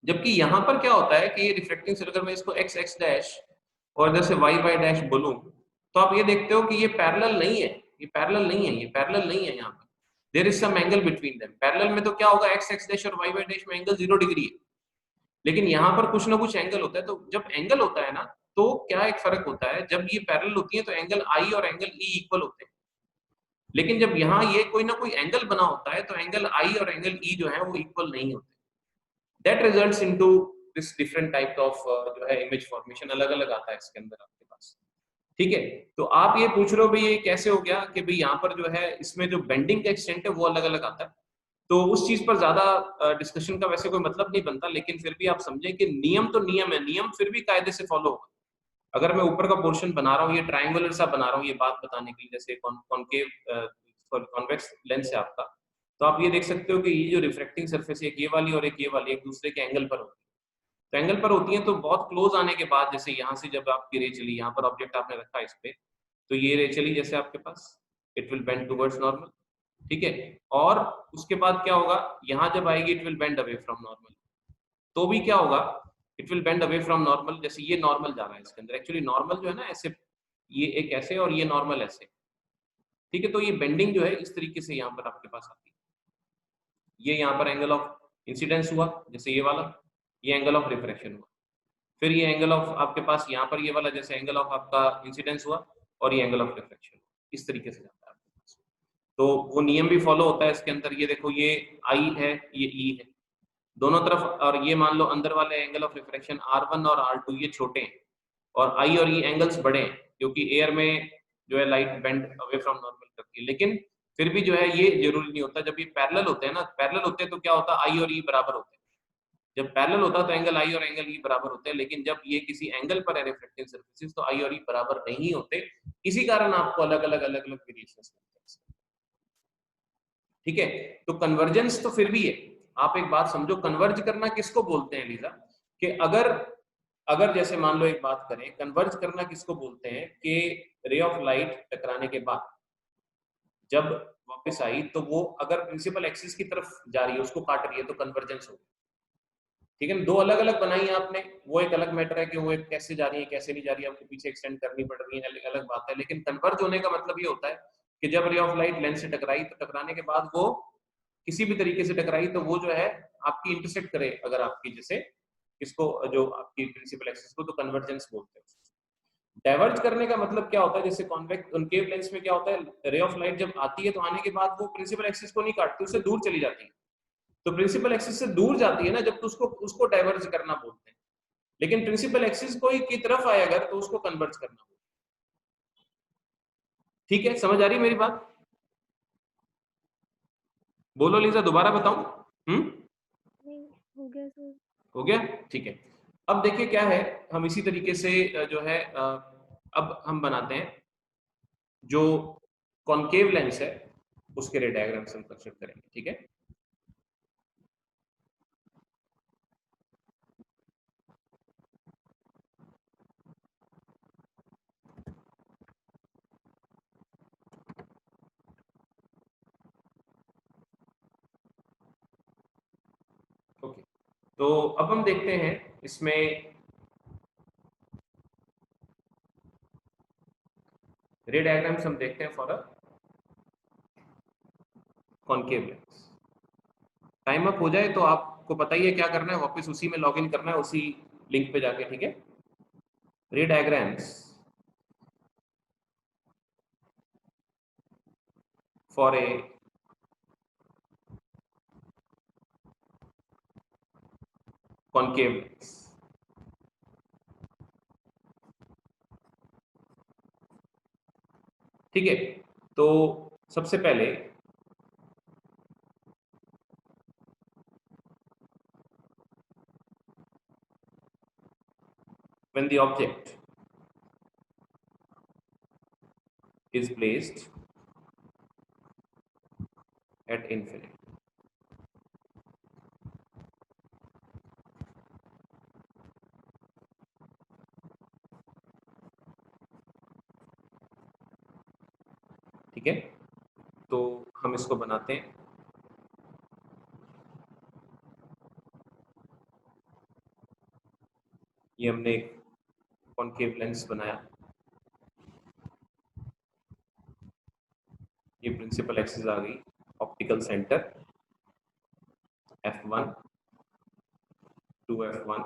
जबकि यहाँ पर क्या होता है कि ये रिफ्लेक्टिंग से, अगर मैं इसको एक्स एक्स डैश और जैसे वाई वाई डैश बोलूं, तो आप ये देखते हो कि ये पैरेलल नहीं है, ये पैरेलल नहीं है, ये पैरेलल नहीं है। यहाँ पर there is some angle between them. Parallel में तो क्या होगा, एक्स एक्स डैश और वाई वाई डैश में एंगल 0 डिग्री है, लेकिन यहाँ पर कुछ ना कुछ एंगल होता है। तो जब एंगल होता है ना, तो क्या एक फर्क होता है, जब ये पैरेलल होती है तो एंगल आई और एंगल ई इक्वल होते हैं। लेकिन जब यहाँ ये कोई ना कोई एंगल बना होता है, तो एंगल आई और एंगल ई जो है वो इक्वल नहीं होते। That results into this different type of जो है इमेज फॉर्मेशन, अलग अलग आता है इसके अंदर आपके पास। ठीक है, तो आप ये पूछ रहे हो भाई ये कैसे हो गया कि भाई यहाँ पर जो है इसमें जो बेंडिंग का एक्सटेंट है वो अलग अलग आता है। तो उस चीज पर ज्यादा डिस्कशन का वैसे कोई मतलब नहीं बनता, लेकिन फिर भी आप समझें कि नियम तो नियम है, नियम फिर भी कायदे से फॉलो होगा। अगर मैं ऊपर का पोर्शन बना रहा हूँ, ये ट्रायंगुलर सा बना रहा हूँ, ये बात बताने के लिए, जैसे कॉनकेव कॉन्वेक्स लेंस है आपका, तो आप ये देख सकते हो कि ये जो रिफ्रैक्टिंग सरफेस है, एक ये वाली और एक ये वाली, एक दूसरे के एंगल पर होती है। तो एंगल पर होती है तो बहुत क्लोज आने के बाद, जैसे यहाँ से जब आपकी रे चली, यहाँ पर ऑब्जेक्ट आपने रखा इस पे, तो ये रे चली जैसे आपके पास, it will bend towards normal. ठीक है, और उसके बाद क्या होगा, यहाँ जब आएगी it will bend away from normal. तो भी क्या होगा, it will bend away from normal. जैसे ये नॉर्मल जा रहा है इसके अंदर, एक्चुअली नॉर्मल जो है ना ऐसे, ये एक ऐसे और ये नॉर्मल ऐसे। ठीक है, तो ये बेंडिंग जो है इस तरीके से यहाँ पर आपके पास आती है। ये यहाँ पर एंगल ऑफ इंसिडेंस हुआ, जैसे ये वाला, ये एंगल ऑफ रिफ्रैक्शन हुआ। फिर ये एंगल ऑफ आपके पास यहाँ पर ये वाला, जैसे एंगल ऑफ आपका इंसिडेंस हुआ, और ये एंगल ऑफ रिफ्लेक्शन, इस तरीके से जाता है आपके पास। तो वो नियम भी फॉलो होता है इसके अंदर। ये देखो, ये आई है, ये ई है, दोनों तरफ। और ये मान लो अंदर वाले एंगल ऑफ रिफ्रैक्शन R1 और R2 ये छोटे हैं, और आई और ई एंगल्स बड़े हैं, क्योंकि एयर में जो है light bend away from normal करती है। लेकिन फिर भी जो है ये जरूरी नहीं होता। जब ये पैरेलल होते हैं ना, पैरेलल होते हैं तो क्या होता है, आई और ई बराबर होते हैं। जब पैरेलल होता है तो एंगल आई और एंगल ई बराबर होते हैं, लेकिन जब ये किसी एंगल पर है रिफ्लेक्टिंग सरफेसेस, तो आई और ई बराबर नहीं होते। इसी कारण आपको अलग अलग वेरिएशंस मिलते हैं। ठीक है, तो कन्वर्जेंस तो फिर भी है। आप एक बात समझो, कन्वर्ज करना किसको बोलते हैं लीजा, कि अगर अगर जैसे मान लो एक बात करें, कन्वर्ज करना किसको बोलते हैं कि रे ऑफ लाइट टकराने के बाद जब वापस आई, तो वो अगर प्रिंसिपल एक्सिस की तरफ जा रही है, उसको काट रही है, तो कन्वर्जेंस होगी। ठीक है, दो अलग अलग बनाई है आपने, वो एक अलग मैटर है कि वो एक कैसे जा रही है कैसे नहीं जा रही है, आपको पीछे एक्सटेंड करनी पड़ रही है, अलग बात है। लेकिन कन्वर्ज होने का मतलब ये होता है कि जब रे ऑफ लाइट लेंस से टकराई, तो टकराने के बाद वो किसी भी तरीके से टकराई, तो वो जो है आपकी इंटरसेक्ट करे, अगर आपकी जैसे इसको, जो आपकी प्रिंसिपल एक्सिस को, तो कन्वर्जेंस बोलते हैं। डाइवर्ज करने का मतलब क्या होता है, जैसे कॉन्वेक्स कॉनकेव लेंस में क्या होता है, रे ऑफ लाइट जब आती है तो आने के बाद वो प्रिंसिपल एक्सिस को नहीं काटती, उससे दूर चली जाती है। तो प्रिंसिपल एक्सिस से दूर जाती है ना जब, तो उसको उसको डाइवर्ज करना बोलते हैं। लेकिन प्रिंसिपल एक्सिस को की तरफ आए अगर, तो उसको कन्वर्ज करना बोलते हैं। ठीक है, समझ आ रही है मेरी बात? बोलो लीजा, दोबारा बताऊं? नहीं, हो गया सर। हो गया, ठीक है। अब देखिए क्या है, हम इसी तरीके से जो है अब हम बनाते हैं जो कॉनकेव लेंस है उसके रे डायग्राम्स हम कंस्ट्रक्ट करेंगे, ठीक है। ओके, तो अब हम देखते हैं इसमें रे डायग्राम्स हम देखते हैं for a concave lens. Time up हो जाए तो आपको पता ही है क्या करना है, वापस उसी में लॉग इन करना है, उसी लिंक पे जाके, ठीक है। रे diagrams for a concave lens. ठीक है, तो सबसे पहले when the object is placed at infinity, ठीक है, तो हम इसको बनाते हैं। ये हमने एक कॉनकेव लेंस बनाया, ये प्रिंसिपल एक्सिस आ गई, optical centre f1 to f1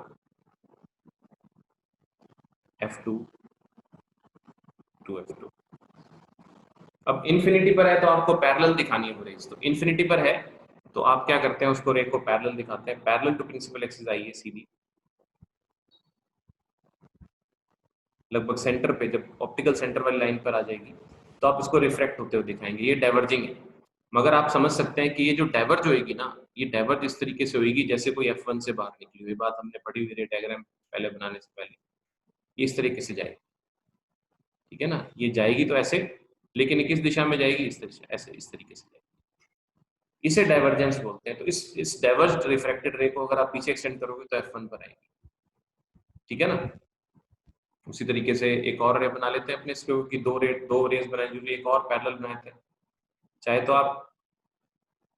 f2 to f2। अब इन्फिनिटी पर है तो आपको पैरेलल दिखानी है वो रेस, तो इन्फिनिटी पर है तो आप क्या करते हैं, उसको रे को पैरेलल दिखाते हैं। पैरेलल टू प्रिंसिपल एक्सिस आई है सीधी, लगभग सेंटर पे, जब ऑप्टिकल सेंटर वाली लाइन पर आ जाएगी तो आप इसको रिफ्रैक्ट होते हुए दिखाएंगे, ये डाइवर्जिंग है। मगर आप समझ सकते हैं कि ये जो डाइवर्ज होएगी ना, ये डाइवर्ज इस तरीके से होएगी जैसे कोई F1 से बाहर निकली हुई, बात हमने पढ़ी हुई रे डायग्राम पहले बनाने से पहले, ये इस तरीके से जाएगी, ठीक है ना। ये जाएगी तो ऐसे, लेकिन ये किस दिशा में जाएगी, इस तरह ऐसे, इस तरीके से जाएगी। इसे डाइवर्जेंस बोलते हैं। तो इस डाइवर्ज रिफ्रैक्टेड रे को अगर आप पीछे एक्सटेंड करोगे तो F1 पर आएगी, ठीक है ना। उसी तरीके से एक और रे बना लेते हैं अपने इसके, कि दो रेस बनाए जो एक और पैरेलल बनाए थे। चाहे तो आप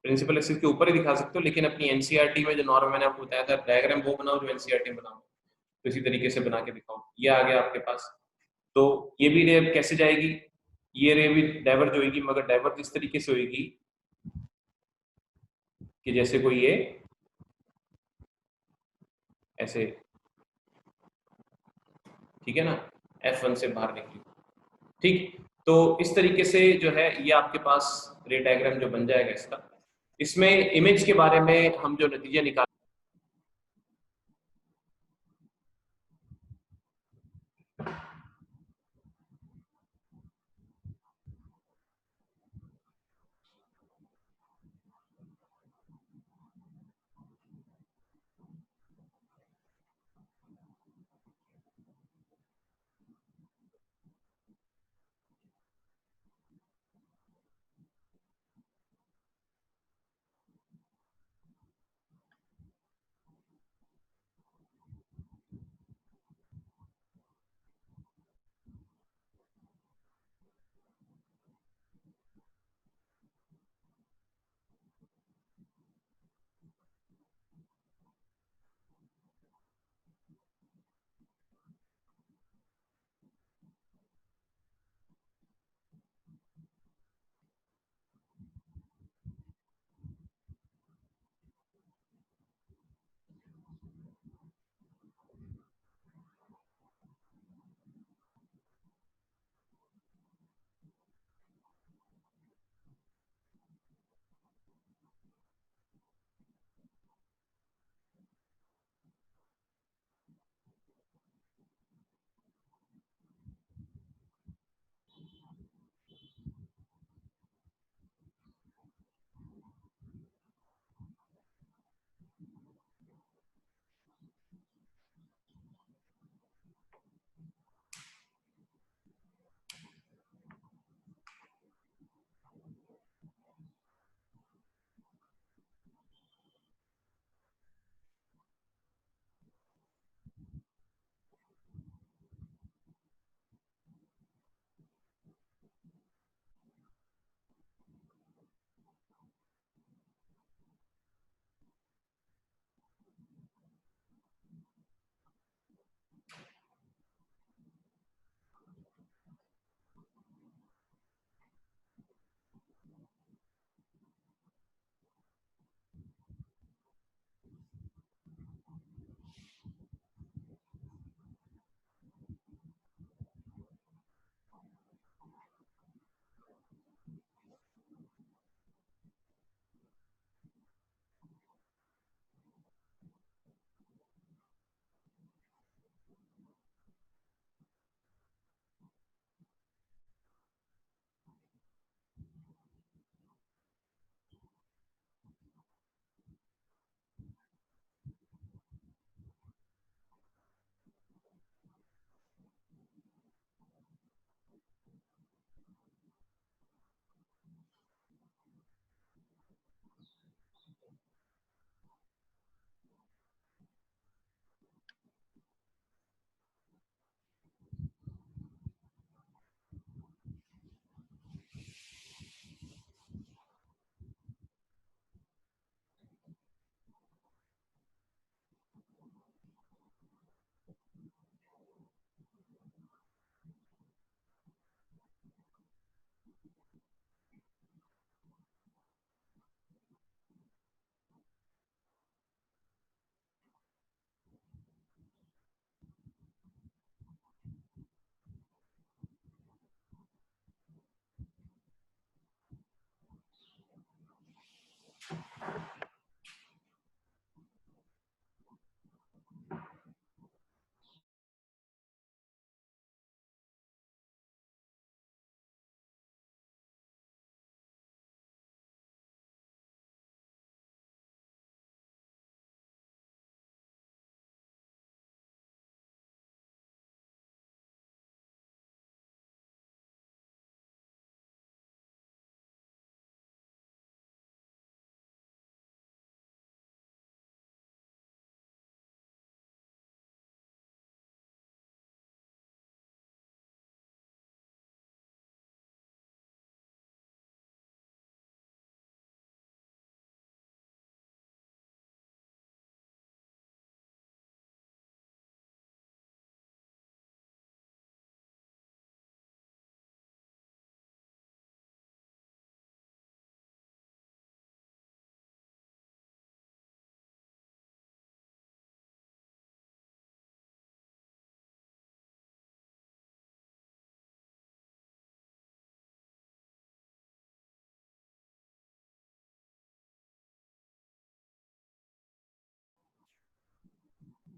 प्रिंसिपल एक्सिस के ऊपर ही दिखा सकते हो, लेकिन अपनी एनसीईआरटी में जो नॉर्म मैंने आपको बताया था, डायग्राम वो बनाओ जो एनसीईआरटी में बनाओ, तो इसी तरीके से बना के दिखाओ। ये आ गया आपके पास। तो ये भी रे कैसे जाएगी, ये रे भी डाइवर्ज होगी, मगर डाइवर्ज इस तरीके से होगी कि जैसे कोई ये ऐसे, ठीक है ना, F1 से बाहर निकली, ठीक। तो इस तरीके से जो है ये आपके पास रे डायग्राम जो बन जाएगा इसका। इसमें इमेज के बारे में हम जो नतीजे निकाल,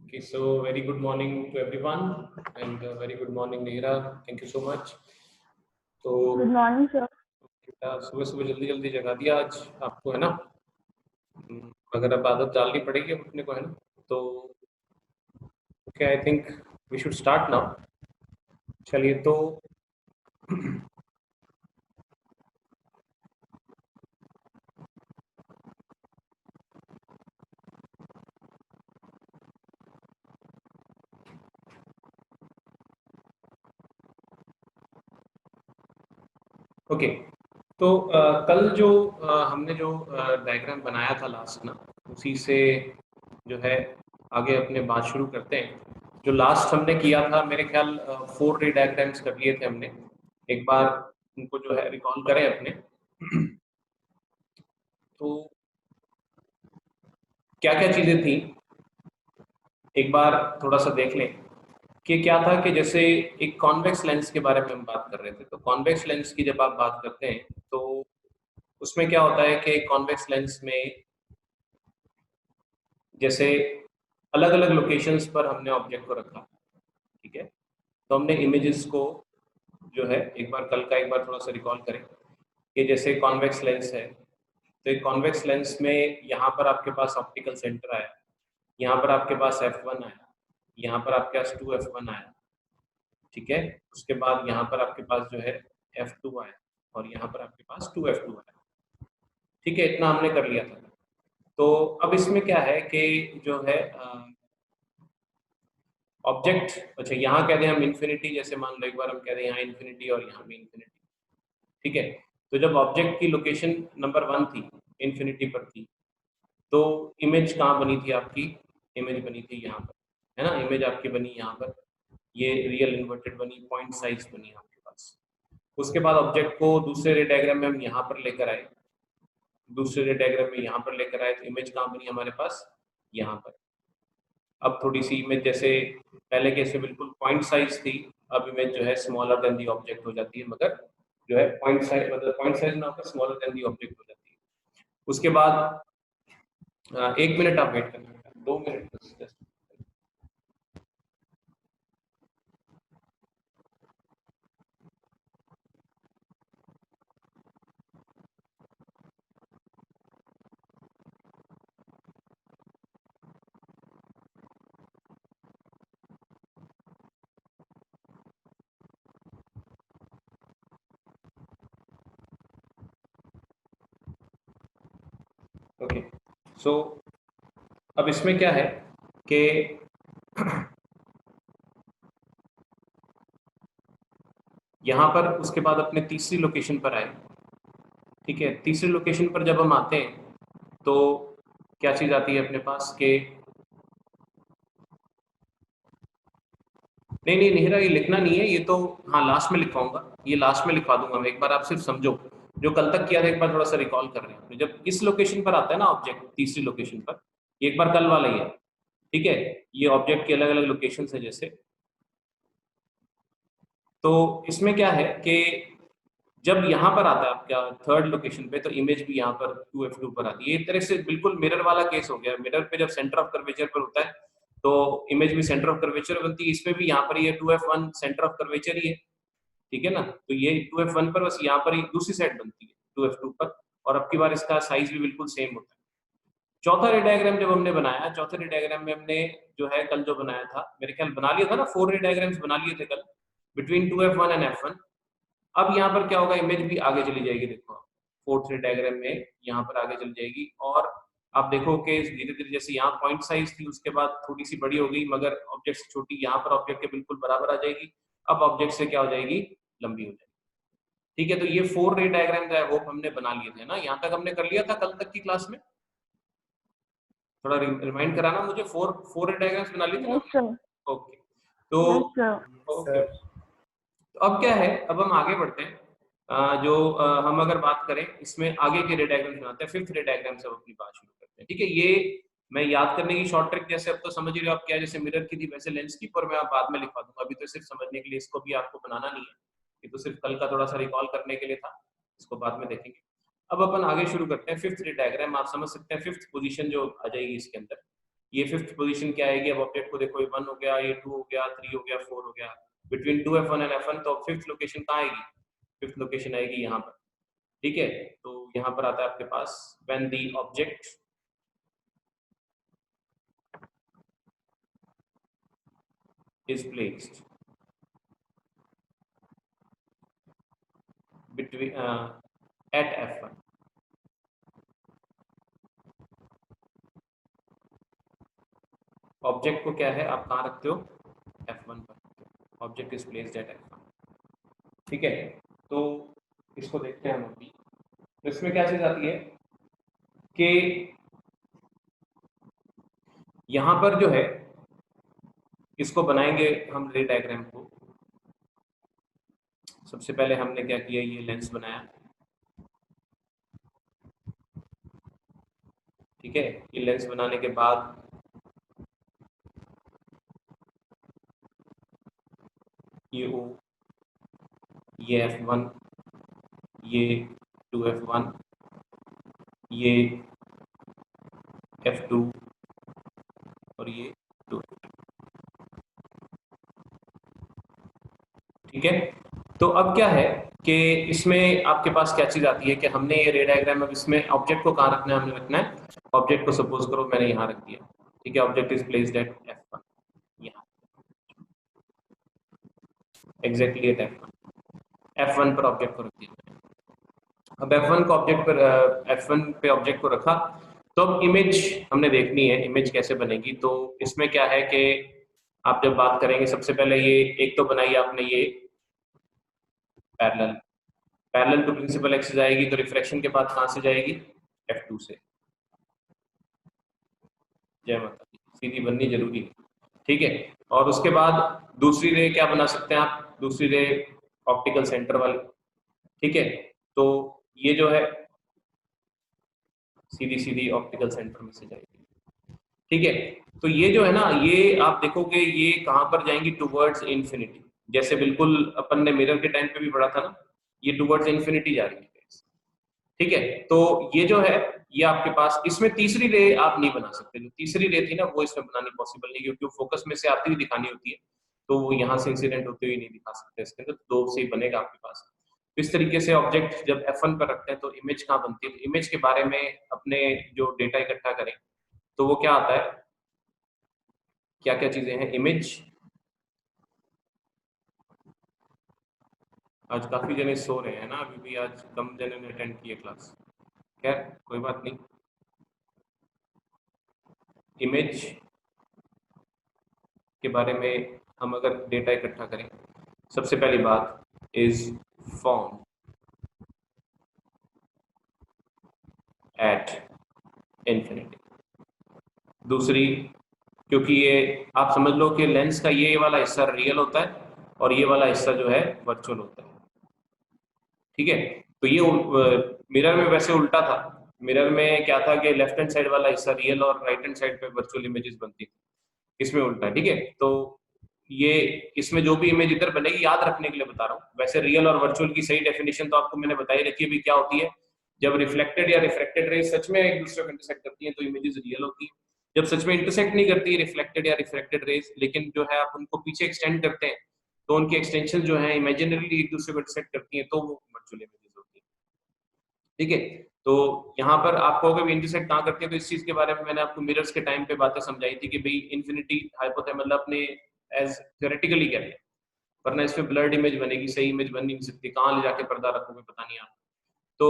Okay, so very good morning to everyone and very good morning Neera. Thank you so much. तो गुड मॉर्निंग सर। सुबह सुबह जल्दी जल्दी जगा दिया आज आपको, है ना। अगर अब आदत डालनी पड़ेगी अब अपने को, है ना। तो okay, I think we should start now. चलिए तो ओके, तो कल जो हमने जो डायग्राम बनाया था लास्ट ना, उसी से जो है आगे अपने बात शुरू करते हैं। जो लास्ट हमने किया था, मेरे ख्याल 4 रे डायग्राम्स कर लिए थे हमने। एक बार उनको जो है रिकॉल करें अपने। तो क्या क्या चीजें थी एक बार थोड़ा सा देख लें कि क्या था। कि जैसे एक कॉन्वेक्स लेंस के बारे में हम बात कर रहे थे, तो कॉन्वेक्स लेंस की जब आप बात करते हैं तो उसमें क्या होता है कि कॉन्वेक्स लेंस में जैसे अलग अलग लोकेशंस पर हमने ऑब्जेक्ट को रखा, ठीक है। तो हमने इमेजेस को जो है एक बार कल का एक बार थोड़ा सा रिकॉल करें कि जैसे कॉन्वेक्स लेंस है, तो एक कॉन्वेक्स लेंस में यहाँ पर आपके पास ऑप्टिकल सेंटर आया, यहाँ पर आपके पास F1 आया, यहाँ पर आपके पास 2F1 आया, ठीक है। उसके बाद यहाँ पर आपके पास जो है F2 आया और यहाँ पर आपके पास 2F2 आया, ठीक है। इतना हमने कर लिया था। तो अब इसमें क्या है कि जो है ऑब्जेक्ट, अच्छा यहाँ कह दें हम इन्फिनिटी, जैसे मान लो एक बार हम कह दें यहाँ इन्फिनिटी और यहाँ भी इन्फिनिटी, ठीक है। तो जब ऑब्जेक्ट की लोकेशन नंबर 1 थी, इन्फिनिटी पर थी, तो इमेज कहाँ बनी थी आपकी? इमेज बनी थी यहाँ पर, है ना। इमेज आपकी बनी यहाँ पर, ये रियल इन्वर्टेड बनी, पॉइंट साइज बनी आपके पास। उसके बाद ऑब्जेक्ट को दूसरे रे डायग्राम में हम यहाँ पर लेकर आए, दूसरे रे डायग्राम में यहाँ पर लेकर आए, तो इमेज कहाँ बनी हमारे पास? यहाँ पर। अब थोड़ी सी इमेज जैसे पहले कैसे बिल्कुल पॉइंट साइज थी, अब इमेज जो है स्मॉलर देन दी ऑब्जेक्ट हो जाती है, मगर जो है पॉइंट साइज, मतलब पॉइंट साइज में आपका स्मॉलर देन दी ऑब्जेक्ट हो जाती है। उसके बाद 1 मिनट आप वेट करना, 2 मिनट बस just। ओके, सो अब इसमें क्या है कि यहाँ पर उसके बाद अपने तीसरी लोकेशन पर आए, ठीक है। तीसरी लोकेशन पर जब हम आते हैं तो क्या चीज आती है अपने पास के, नहीं नहीं नेहरा, ये लिखना नहीं है, ये तो हाँ लास्ट में लिखवाऊंगा, ये लास्ट में लिखवा दूंगा मैं। एक बार आप सिर्फ समझो जो कल तक किया था, एक बार थोड़ा सा रिकॉल कर रहे हैं। तो जब इस लोकेशन पर आता है ना ऑब्जेक्ट, तीसरी लोकेशन पर, ये एक बार कल वाला ही है, ठीक है। ये ऑब्जेक्ट की अलग अलग लोकेशन है जैसे। तो इसमें क्या है कि जब यहाँ पर आता है आपका थर्ड लोकेशन पे, तो इमेज भी यहाँ पर 2F2 पर आती है। ये एक तरह से बिल्कुल मिरर वाला केस हो गया। मिरर पे जब सेंटर ऑफ कर्वेचर पर होता है तो इमेज भी सेंटर ऑफ कर्वेचर बनती है, इसमें भी यहाँ पर ये 2F1 सेंटर ऑफ कर्वेचर ही है, ठीक है ना। तो ये 2F1 पर, बस यहाँ पर ही दूसरी साइड बनती है 2F2 पर, और अब की बार इसका साइज भी बिल्कुल सेम होता है। चौथा रे डायग्राम जब हमने बनाया, चौथे रे डायग्राम में हमने जो है कल जो बनाया था, मेरे ख्याल बना लिया था ना, 4 रे डायग्राम्स बना लिए थे कल बिटवीन 2F1 एंड F1। अब यहाँ पर क्या होगा, इमेज भी आगे चली जाएगी, देखो आप फोर्थ रे डायग्राम में यहाँ पर आगे चली जाएगी। और आप देखो कि धीरे धीरे जैसे यहाँ पॉइंट साइज थी, उसके बाद थोड़ी सी बड़ी हो गई, मगर ऑब्जेक्ट से छोटी, यहाँ पर ऑब्जेक्ट के बिल्कुल बराबर आ जाएगी। अब ऑब्जेक्ट से क्या हो जाएगी, लंबी हो जाएगी, ठीक है। तो ये 4 रे डायग्राम आई होप हमने बना लिए थे ना, यहाँ तक हमने कर लिया था कल तक की क्लास में। थोड़ा रिमाइंड कराना मुझे, फोर रे डायग्राम्स बना लिए थे यस सर। ओके, तो यस सर। ओके। तो अब क्या है, अब हम आगे बढ़ते हैं। जो हम अगर बात करें इसमें आगे के रे डायग्राम्स बनाते हैं, फिफ्थ रे डायग्राम से अपनी बात शुरू करते हैं, ठीक है। ये मैं याद करने की शॉर्ट ट्रिक, जैसे अब तो समझ ही रहे हो आप क्या, जैसे मिरर की थी वैसे लेंस की, पर मैं आप बाद में लिखवा दूंगा। अभी तो सिर्फ समझने के लिए, इसको भी आपको बनाना नहीं है, ये तो सिर्फ कल का थोड़ा सा रिकॉल करने के लिए था, इसको बाद में देखेंगे। अब अपन आगे शुरू करते हैं। फिफ्थ रे डायग्राम आप समझ सकते हैं, फिफ्थ पोजीशन जो आ जाएगी इसके अंदर, ये फिफ्थ पोजीशन क्या आएगी? अब ऑब्जेक्ट को देखो, ये 1 हो गया, ये 2 हो गया, 3 हो गया, 4 हो गया, बिटवीन 2F1 एंड F1, तो फिफ्थ लोकेशन कहाँ आएगी? फिफ्थ लोकेशन आएगी यहाँ पर, ठीक है। तो यहाँ पर आता है आपके पास when the object is placed between at F1, object को क्या है आप कहाँ रखते हो? F1 पर, object is placed at F1, ठीक है। तो इसको देखते हैं हम अभी। तो इसमें क्या चीज आती है कि यहां पर जो है इसको बनाएंगे हम रे डायग्राम को। सबसे पहले हमने क्या किया, ये लेंस बनाया, ठीक है। ये लेंस बनाने के बाद ये O, ये F1, ये 2F1, ये F2 और ये 2, ठीक है। तो अब क्या है कि इसमें आपके पास क्या चीज आती है कि हमने ये रे डायग्राम, अब इसमें ऑब्जेक्ट को कहाँ रखना है? हमने रखना है ऑब्जेक्ट को, सपोज करो मैंने यहाँ रख दिया, ठीक है। Object is placed at F1, यहाँ एग्जैक्टली एट F1 पर ऑब्जेक्ट को रख दिया। अब F1 को ऑब्जेक्ट पर, F1 पे ऑब्जेक्ट को रखा, तो अब इमेज हमने देखनी है, इमेज कैसे बनेगी। तो इसमें क्या है कि आप जब बात करेंगे, सबसे पहले ये एक तो बनाई आपने ये parallel, parallel to principal axis आएगी, तो रिफ्रैक्शन के बाद कहां से जाएगी? F2 से। जय माता दी, सीधी बननी जरूरी है, ठीक है। और उसके बाद दूसरी रे क्या बना सकते हैं आप? दूसरी रे ऑप्टिकल सेंटर वाली, ठीक है। तो ये जो है सीधी सीधी ऑप्टिकल सेंटर में से जाएगी, ठीक है। तो ये जो है ना, ये आप देखोगे ये कहां पर जाएंगी? टुवर्ड्स इंफिनिटी, जैसे बिल्कुल अपन ने मिरर के टाइम पे भी पढ़ा था ना, ये टुवर्ड्स इंफिनिटी जा रही है, ठीक है। तो ये जो है ये आपके पास, इसमें तीसरी रे आप नहीं बना सकते, जो तीसरी रे थी ना वो इसमें बनानी पॉसिबल नहीं, क्योंकि फोकस में से आती हुई दिखानी होती है, तो वो यहाँ से इंसिडेंट होते हुए नहीं दिखा सकते इसके अंदर, दो से ही बनेगा आपके पास। तो इस तरीके से ऑब्जेक्ट जब F1 पर रखते हैं तो इमेज कहाँ बनती है? तो इमेज के बारे में अपने जो डेटा इकट्ठा करें तो वो क्या आता है, क्या क्या चीजें हैं इमेज। आज काफी जने सो रहे हैं ना, अभी भी आज कम जने ने अटेंड किए क्लास, खैर कोई बात नहीं। इमेज के बारे में हम अगर डेटा इकट्ठा करें, सबसे पहली बात इज फॉर्म एट इंफिनिटी। दूसरी, क्योंकि ये आप समझ लो कि लेंस का ये वाला हिस्सा रियल होता है और ये वाला हिस्सा जो है वर्चुअल होता है, ठीक है। तो ये मिरर में वैसे उल्टा था, मिरर में क्या था कि लेफ्ट हैंड साइड वाला हिस्सा रियल और राइट हैंड साइड पे वर्चुअल इमेजेस बनती थी, इसमें उल्टा है, ठीक है। तो ये इसमें जो भी इमेज इधर बनेगी, याद रखने के लिए बता रहा हूँ, वैसे रियल और वर्चुअल की सही डेफिनेशन तो आपको मैंने बताई रखी है भी, क्या होती है? जब रिफ्लेक्टेड या रिफ्रैक्टेड रेज सच में एक दूसरे को इंटरसेक्ट करती है तो इमेजेस रियल होती है। जब सच में इंटरसेक्ट नहीं करती रिफ्लेक्टेड या रिफ्रैक्टेड रेज, लेकिन जो है आप उनको पीछे एक्सटेंड करते हैं तो उनकी एक्सटेंशन जो है इमेजिनरीली एक दूसरे को इंटरसेक्ट करती है, तो वो वर्चुअल इमेजेस होती है, ठीक है। तो यहाँ पर आप कहोगे भी इंटरसेक्ट कहाँ करते हैं, तो इस चीज के बारे में मैंने आपको मिरर्स के टाइम पे बातें समझाई थी कि भाई इन्फिनिटी हाइपोथेसिस मतलब अपने एज थ्योरेटिकली कह रहे हैं, वरना इसमें ब्लर्ड इमेज बनेगी, सही इमेज बन नहीं सकती, कहाँ ले जाके पर्दा रखोगे पता नहीं आप। तो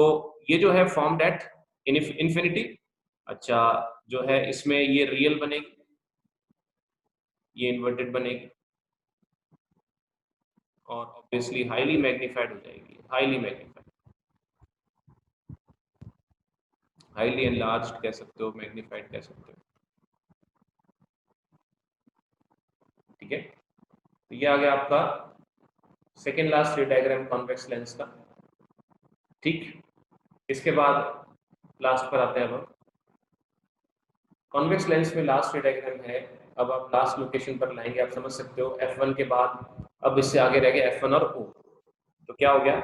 ये जो है फॉर्म्ड एट इन्फिनिटी, अच्छा जो है इसमें ये रियल बनेगी, ये इन्वर्टेड बनेगी और ऑब्वियसली हाईली मैग्नीफाइड हो जाएगी, हाईली मैग्नीफाइड, हाईली एनलार्ज्ड कह सकते हो, मैग्नीफाइड कह सकते हो, ठीक है। तो ये आ गया आपका सेकेंड लास्ट रे डायग्राम कॉन्वेक्स लेंस का, ठीक। इसके बाद लास्ट पर आते हैं अब। कॉन्वेक्स लेंस में लास्ट रे डायग्राम है, अब आप लास्ट लोकेशन पर लाएंगे, आप समझ सकते हो F1 के बाद अब इससे आगे रह गया F1 और O, तो क्या हो गया?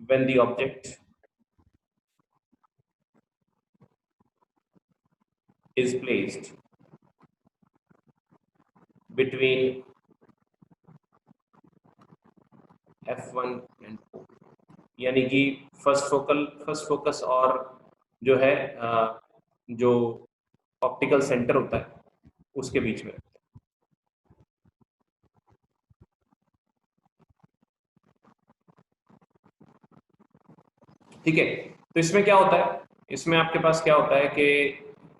when the object is placed between F1 and O, यानी कि फर्स्ट फोकस और जो है जो ऑप्टिकल सेंटर होता है उसके बीच में। ठीक है, तो इसमें क्या होता है, इसमें आपके पास क्या होता है कि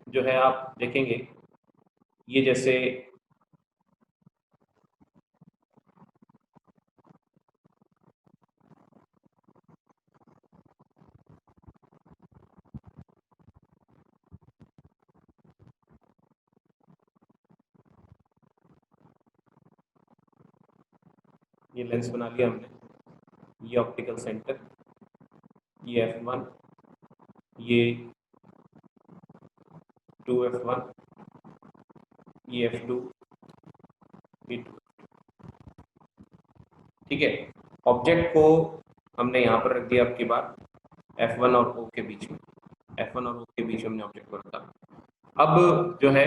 जो है आप देखेंगे ये जैसे ये लेंस बना लिया हमने, ये ऑप्टिकल सेंटर, ये F1, ये 2F1, ये F2, ये 2। ठीक है, ऑब्जेक्ट को हमने यहाँ पर रख दिया आपकी बार F1 और O के बीच में, F1 और O के बीच में हमने ऑब्जेक्ट को रखा। अब जो है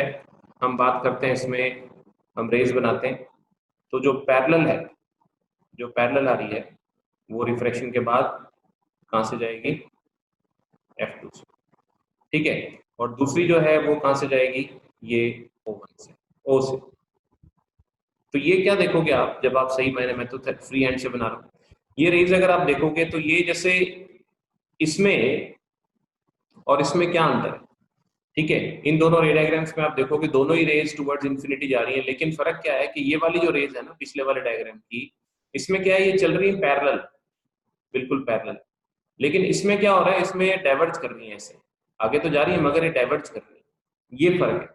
हम बात करते हैं, इसमें हम रेज बनाते हैं, तो जो पैरेलल है, जो पैरेलल आ रही है वो रिफ्रैक्शन के बाद कहाँ से जाएगी, F2 से। ठीक है, और दूसरी जो है वो कहाँ से जाएगी, ये O1 से, O से। तो ये क्या देखोगे आप, जब आप सही मायने में, तो फ्री हैंड से बना रहा हूँ, ये रेज अगर आप देखोगे तो ये जैसे इसमें और इसमें क्या अंतर है। ठीक है, इन दोनों रे डायग्राम्स में आप देखोगे दोनों ही रेज टुवर्ड्स इंफिनिटी जा रही है, लेकिन फर्क क्या है कि ये वाली जो रेज है ना पिछले वाले डायग्राम की, इसमें क्या है, ये चल रही है पैरेलल, बिल्कुल पैरेलल, लेकिन इसमें क्या हो रहा है, इसमें डाइवर्ज कर रही है, ऐसे आगे तो जा रही है मगर ये डाइवर्ज कर रही है, ये फर्क है।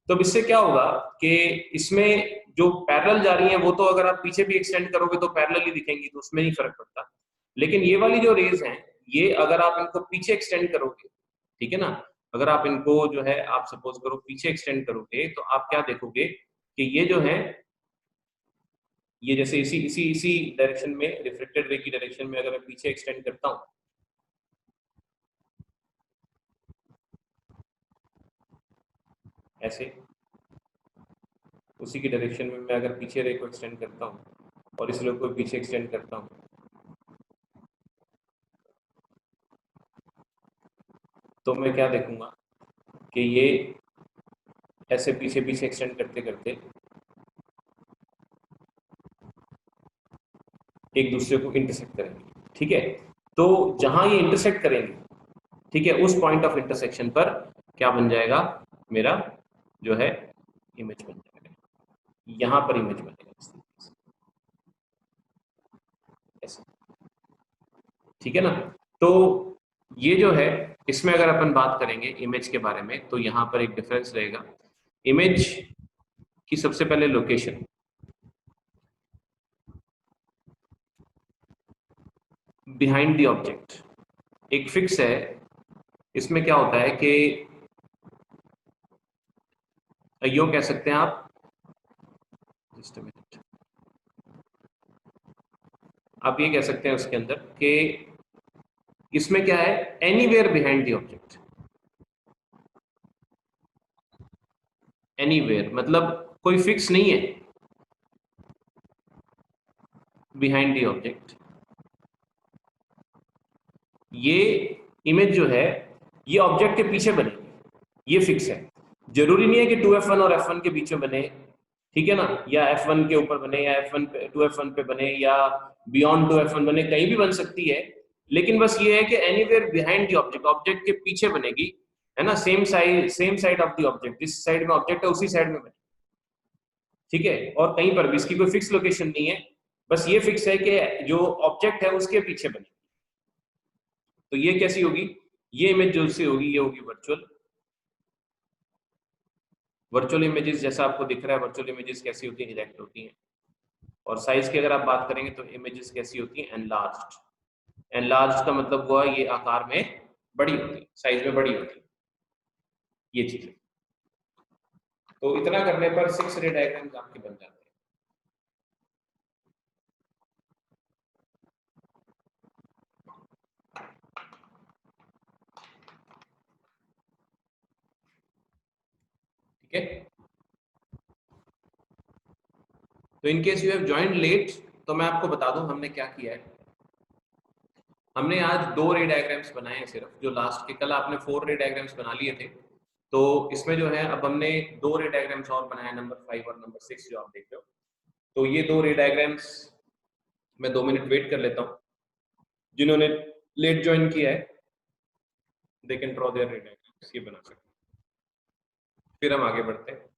तो अब इससे क्या होगा कि इसमें जो पैरेलल जा रही है वो तो अगर आप पीछे भी एक्सटेंड करोगे तो पैरेलल ही दिखेंगी, तो उसमें नहीं फर्क पड़ता, लेकिन ये वाली जो रेज हैं ये अगर आप इनको पीछे एक्सटेंड करोगे, ठीक है ना, अगर आप इनको जो है आप सपोज करो पीछे एक्सटेंड करोगे, तो आप क्या देखोगे कि ये जो है, ये जैसे इसी इसी इसी डायरेक्शन में, रिफ्लेक्टेड रे की डायरेक्शन में अगर मैं पीछे एक्सटेंड करता हूं, ऐसे उसी की डायरेक्शन में मैं अगर पीछे रे को एक्सटेंड करता हूं और इस रे को पीछे एक्सटेंड करता हूं, तो मैं क्या देखूंगा कि ये ऐसे पीछे पीछे एक्सटेंड करते करते एक दूसरे को इंटरसेक्ट करेंगे। ठीक है, तो जहां ये इंटरसेक्ट करेंगे, ठीक है, उस पॉइंट ऑफ इंटरसेक्शन पर क्या बन जाएगा, मेरा जो है इमेज बन जाएगा, यहां पर इमेज बनेगा इस तरीके से, ऐसे। ठीक है ना, तो ये जो है, इसमें अगर अपन बात करेंगे इमेज के बारे में, तो यहां पर एक डिफरेंस रहेगा। इमेज की सबसे पहले लोकेशन, बिहाइंड द ऑब्जेक्ट एक फिक्स है। इसमें क्या होता है कि यूं कह सकते हैं आप, जस्ट अ मिनट, आप ये कह सकते हैं उसके अंदर कि इसमें क्या है, anywhere behind the object, anywhere मतलब कोई फिक्स नहीं है बिहाइंड द ऑब्जेक्ट। ये इमेज जो है ये ऑब्जेक्ट के पीछे बनेगी, ये फिक्स है, जरूरी नहीं है कि 2F1 और F1 के बीच में बने, ठीक है ना, या F1 के ऊपर बने, या F1 पे 2F1 पे बने, या बियॉन्ड 2F1 बने, कहीं भी बन सकती है, लेकिन बस ये है कि anywhere behind the object, object के पीछे बनेगी, है ना, same side of the object, जिस साइड में ऑब्जेक्ट है उसी साइड में बने। ठीक है, और कहीं पर भी इसकी कोई फिक्स लोकेशन नहीं है, बस ये फिक्स है कि जो ऑब्जेक्ट है उसके पीछे बने। तो ये कैसी होगी, ये इमेज जो सी होगी ये होगी वर्चुअल। वर्चुअल इमेजेस जैसा आपको दिख रहा है, वर्चुअल इमेजेस कैसी होती है, डायरेक्ट होती हैं, और साइज की अगर आप बात करेंगे तो इमेजेस कैसी होती हैं, एनलार्ज्ड। एनलार्ज्ड का मतलब हुआ ये आकार में बड़ी होती है, साइज में बड़ी होती है, ये चीज है। तो इतना करने पर 6 रे डायग्राम्स आपके बन जाते हैं। ठीक है। तो in case you have joined late, तो मैं आपको बता दूं हमने क्या किया है। हमने आज 2 रे डायग्राम्स बनाए हैं सिर्फ, जो लास्ट के कल आपने 4 रे डायग्राम्स बना लिए थे, तो इसमें जो है अब हमने 2 रे डायग्राम्स और बनाए, नंबर 5 और नंबर 6 जो आप देख रहे हो। तो ये 2 रे डायग्राम्स मैं 2 मिनट वेट कर लेता हूँ। जिन्होंने लेट ज्वाइन किया है they can draw their ray diagrams, ये बना सकते हैं। फिर हम आगे बढ़ते हैं।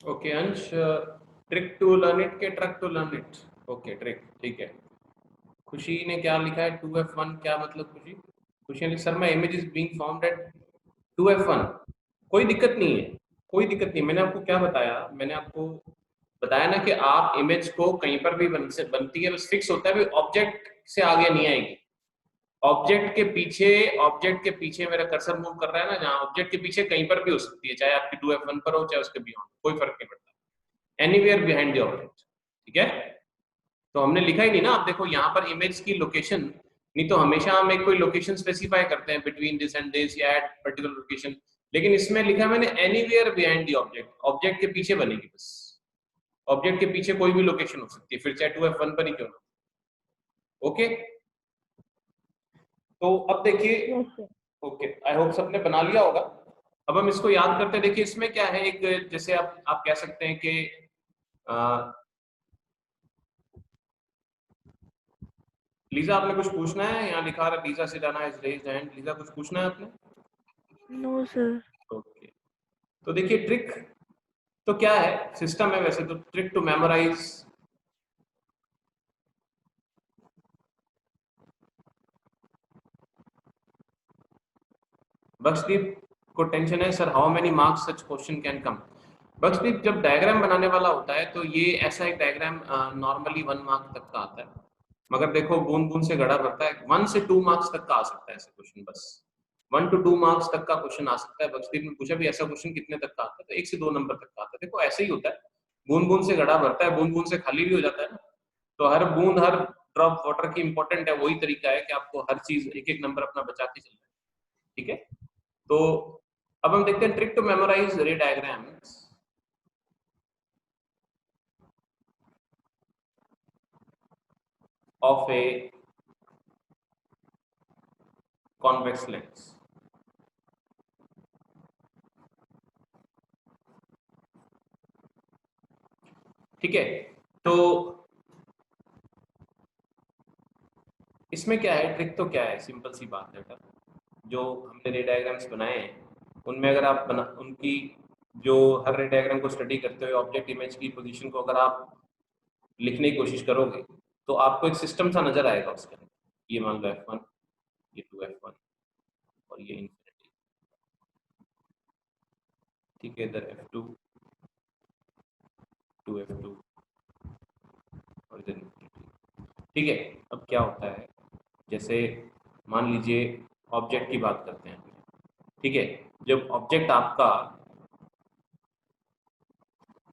Okay Ansh, trick to learn it के truck to learn it? Okay trick, ठीक है। खुशी ने क्या लिखा है 2F1, क्या मतलब खुशी? खुशी ने sir my image is being found at 2F1। कोई दिक्कत नहीं है, कोई दिक्कत नहीं। मैंने आपको क्या बताया, मैंने आपको बताया ना कि आप इमेज को कहीं पर भी बनती है, बस फिक्स होता है, ऑब्जेक्ट से आगे नहीं आएगी। ऑब्जेक्ट के पीछे मेरा कर्सर मूव कर रहा है ना, जहां ऑब्जेक्ट के पीछे कहीं पर भी हो सकती है, चाहे आपकी 2F1 पर हो चाहे उसके बियॉन्ड, कोई फर्क नहीं पड़ता। एनीवेयर बिहाइंड द ऑब्जेक्ट, ठीक है। तो हमने लिखा ही नहीं ना, आप देखो यहाँ पर इमेज की लोकेशन, नहीं तो हमेशा हम एक कोई लोकेशन स्पेसिफाई करते हैं बिटवीन दिस एंड दिस या एट पर्टिकुलर लोकेशन, लेकिन इसमें लिखा मैंने anywhere behind the object, object के पीछे बनेगी बस। ऑब्जेक्ट के पीछे कोई भी लोकेशन हो सकती है, फिर चाहे 2F1 पर ही क्यों ना। ओके, तो अब देखिए, ओके आई होप सबने बना लिया होगा। अब हम इसको याद करते हैं। देखिए इसमें क्या है, एक जैसे आप कह सकते हैं कि लीजा आपने कुछ पूछना है? यहाँ लिखा रहा Lisa Sidana is raised hand. Lisa कुछ पूछना है आपने? No sir. ओके, तो देखिए ट्रिक तो क्या है, सिस्टम है वैसे तो, ट्रिक टू मेमोराइज। बख्शदीप को टेंशन है sir, how many marks such question can come? Bakhshdeep, जब डायग्राम बनाने वाला होता है तो ये ऐसा एक डायग्राम नॉर्मली 1 मार्क तक का आता है, मगर देखो बूंद बूंद से घड़ा भरता है, 1 से 2 मार्क्स तक का आ सकता है ऐसा क्वेश्चन, बस 1 to 2 मार्क्स तक का क्वेश्चन आ सकता है। बख्शदीप ने पूछा भी ऐसा क्वेश्चन कितने तक का आता है, तो 1 से 2 नंबर तक का आता है। देखो ऐसे ही होता है, बूंद बूंद से घड़ा भरता है, बूंद बूंद से खाली भी हो जाता है ना। तो हर बूंद, हर ड्रॉप वाटर की इंपॉर्टेंट है, वही तरीका है कि आपको हर चीज एक एक नंबर अपना बचा के चलना है, ठीक है। तो अब हम देखते हैं trick to memorise ray diagrams of a convex lens। ठीक है, तो इसमें क्या है, ट्रिक तो क्या है, सिंपल सी बात है बेटा। जो हमने रे डायग्राम्स बनाए हैं उनमें अगर आप उनकी जो हर रे डायग्राम को स्टडी करते हुए ऑब्जेक्ट इमेज की पोजीशन को अगर आप लिखने की कोशिश करोगे तो आपको एक सिस्टम सा नजर आएगा उसके अंदर। ये मान लो F1, ये 2F1 और ये इंफिनिटी, ठीक है, इधर F2, 2F2 और इधर इंफिनिटी। ठीक है, अब क्या होता है, जैसे मान लीजिए ऑब्जेक्ट की बात करते हैं, ठीक है। जब ऑब्जेक्ट आपका,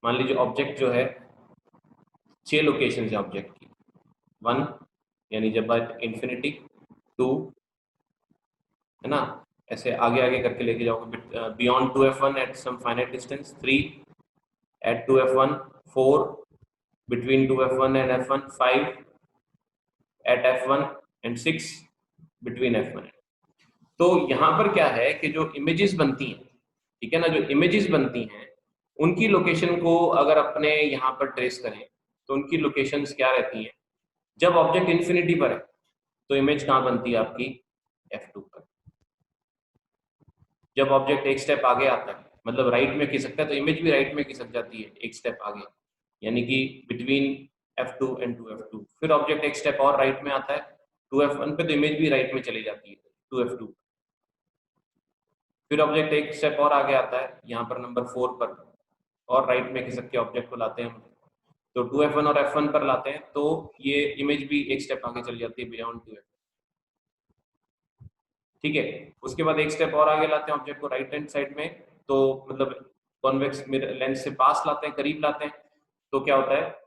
मान लीजिए ऑब्जेक्ट जो है 6 लोकेशन है ऑब्जेक्ट की, 1 यानी जब बात इंफिनिटी, 2 है ना, ऐसे आगे आगे करके लेके जाओगे beyond 2F1 at some finite distance, 3 at 2F1, 4 between 2F1 and F1, 5 at F1 and 6 between F1। तो यहाँ पर क्या है कि जो इमेजेस बनती हैं, ठीक है ना, जो इमेजेस बनती हैं उनकी लोकेशन को अगर अपने यहाँ पर ट्रेस करें तो उनकी लोकेशंस क्या रहती हैं। जब ऑब्जेक्ट इन्फिनिटी पर है तो इमेज कहाँ बनती है आपकी, F2 पर। जब ऑब्जेक्ट एक स्टेप आगे आता है, मतलब राइट में खिसकता है, तो इमेज भी राइट में खिसक जाती है एक स्टेप आगे, यानी कि बिटवीन F2 एंड 2F2। फिर ऑब्जेक्ट एक स्टेप और राइट में आता है 2f1 पे तो इमेज भी राइट में चली जाती है 2f2। फिर ऑब्जेक्ट एक स्टेप और आगे आता है यहाँ पर नंबर 4 पर, और राइट में खिसक के ऑब्जेक्ट को लाते हैं हम, तो 2f1 और f1 पर लाते हैं तो ये इमेज भी एक स्टेप आगे चली जाती है बियॉन्ड 2f। ठीक है, उसके बाद एक स्टेप और आगे लाते हैं ऑब्जेक्ट को राइट हैंड साइड में, तो मतलब कॉन्वेक्स मिरर लेंस से पास लाते हैं, करीब लाते हैं, तो क्या होता है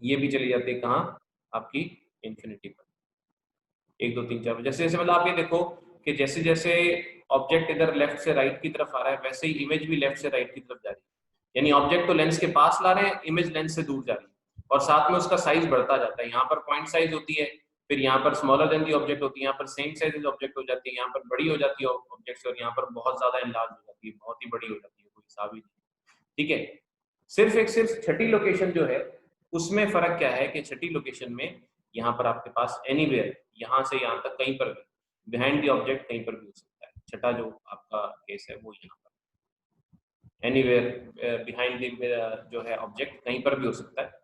ये भी चली जाती है कहाँ आपकी इंफिनिटी पर, 1 2 3 4। जैसे जैसे मतलब आप ये देखो कि जैसे जैसे ऑब्जेक्ट इधर लेफ्ट से राइट की तरफ आ रहा है वैसे ही इमेज भी लेफ्ट से राइट की तरफ जा रही है, यानी ऑब्जेक्ट तो लेंस के पास ला रहे हैं, इमेज लेंस से दूर जा रही है, और साथ में उसका साइज बढ़ता जाता है। यहाँ पर पॉइंट साइज होती है, फिर यहाँ पर स्मॉलर देन दी ऑब्जेक्ट होती है, यहाँ पर सेम साइज ऑब्जेक्ट हो जाती है, यहाँ पर बड़ी हो जाती है ऑब्जेक्ट, और यहाँ पर बहुत ज्यादा एनलार्ज हो जाती है, बहुत ही बड़ी हो जाती है, कोई हिसाब ही नहीं। ठीक है, सिर्फ छठी लोकेशन जो है उसमें फर्क क्या है कि छठी लोकेशन में यहाँ पर आपके पास एनीवेयर, यहाँ से यहाँ तक कहीं पर भी, बिहाइंड द ऑब्जेक्ट कहीं पर भी हो सकता है। छठा जो आपका केस है वो यहाँ पर एनीवेयर बिहाइंड द जो है ऑब्जेक्ट कहीं पर भी हो सकता है।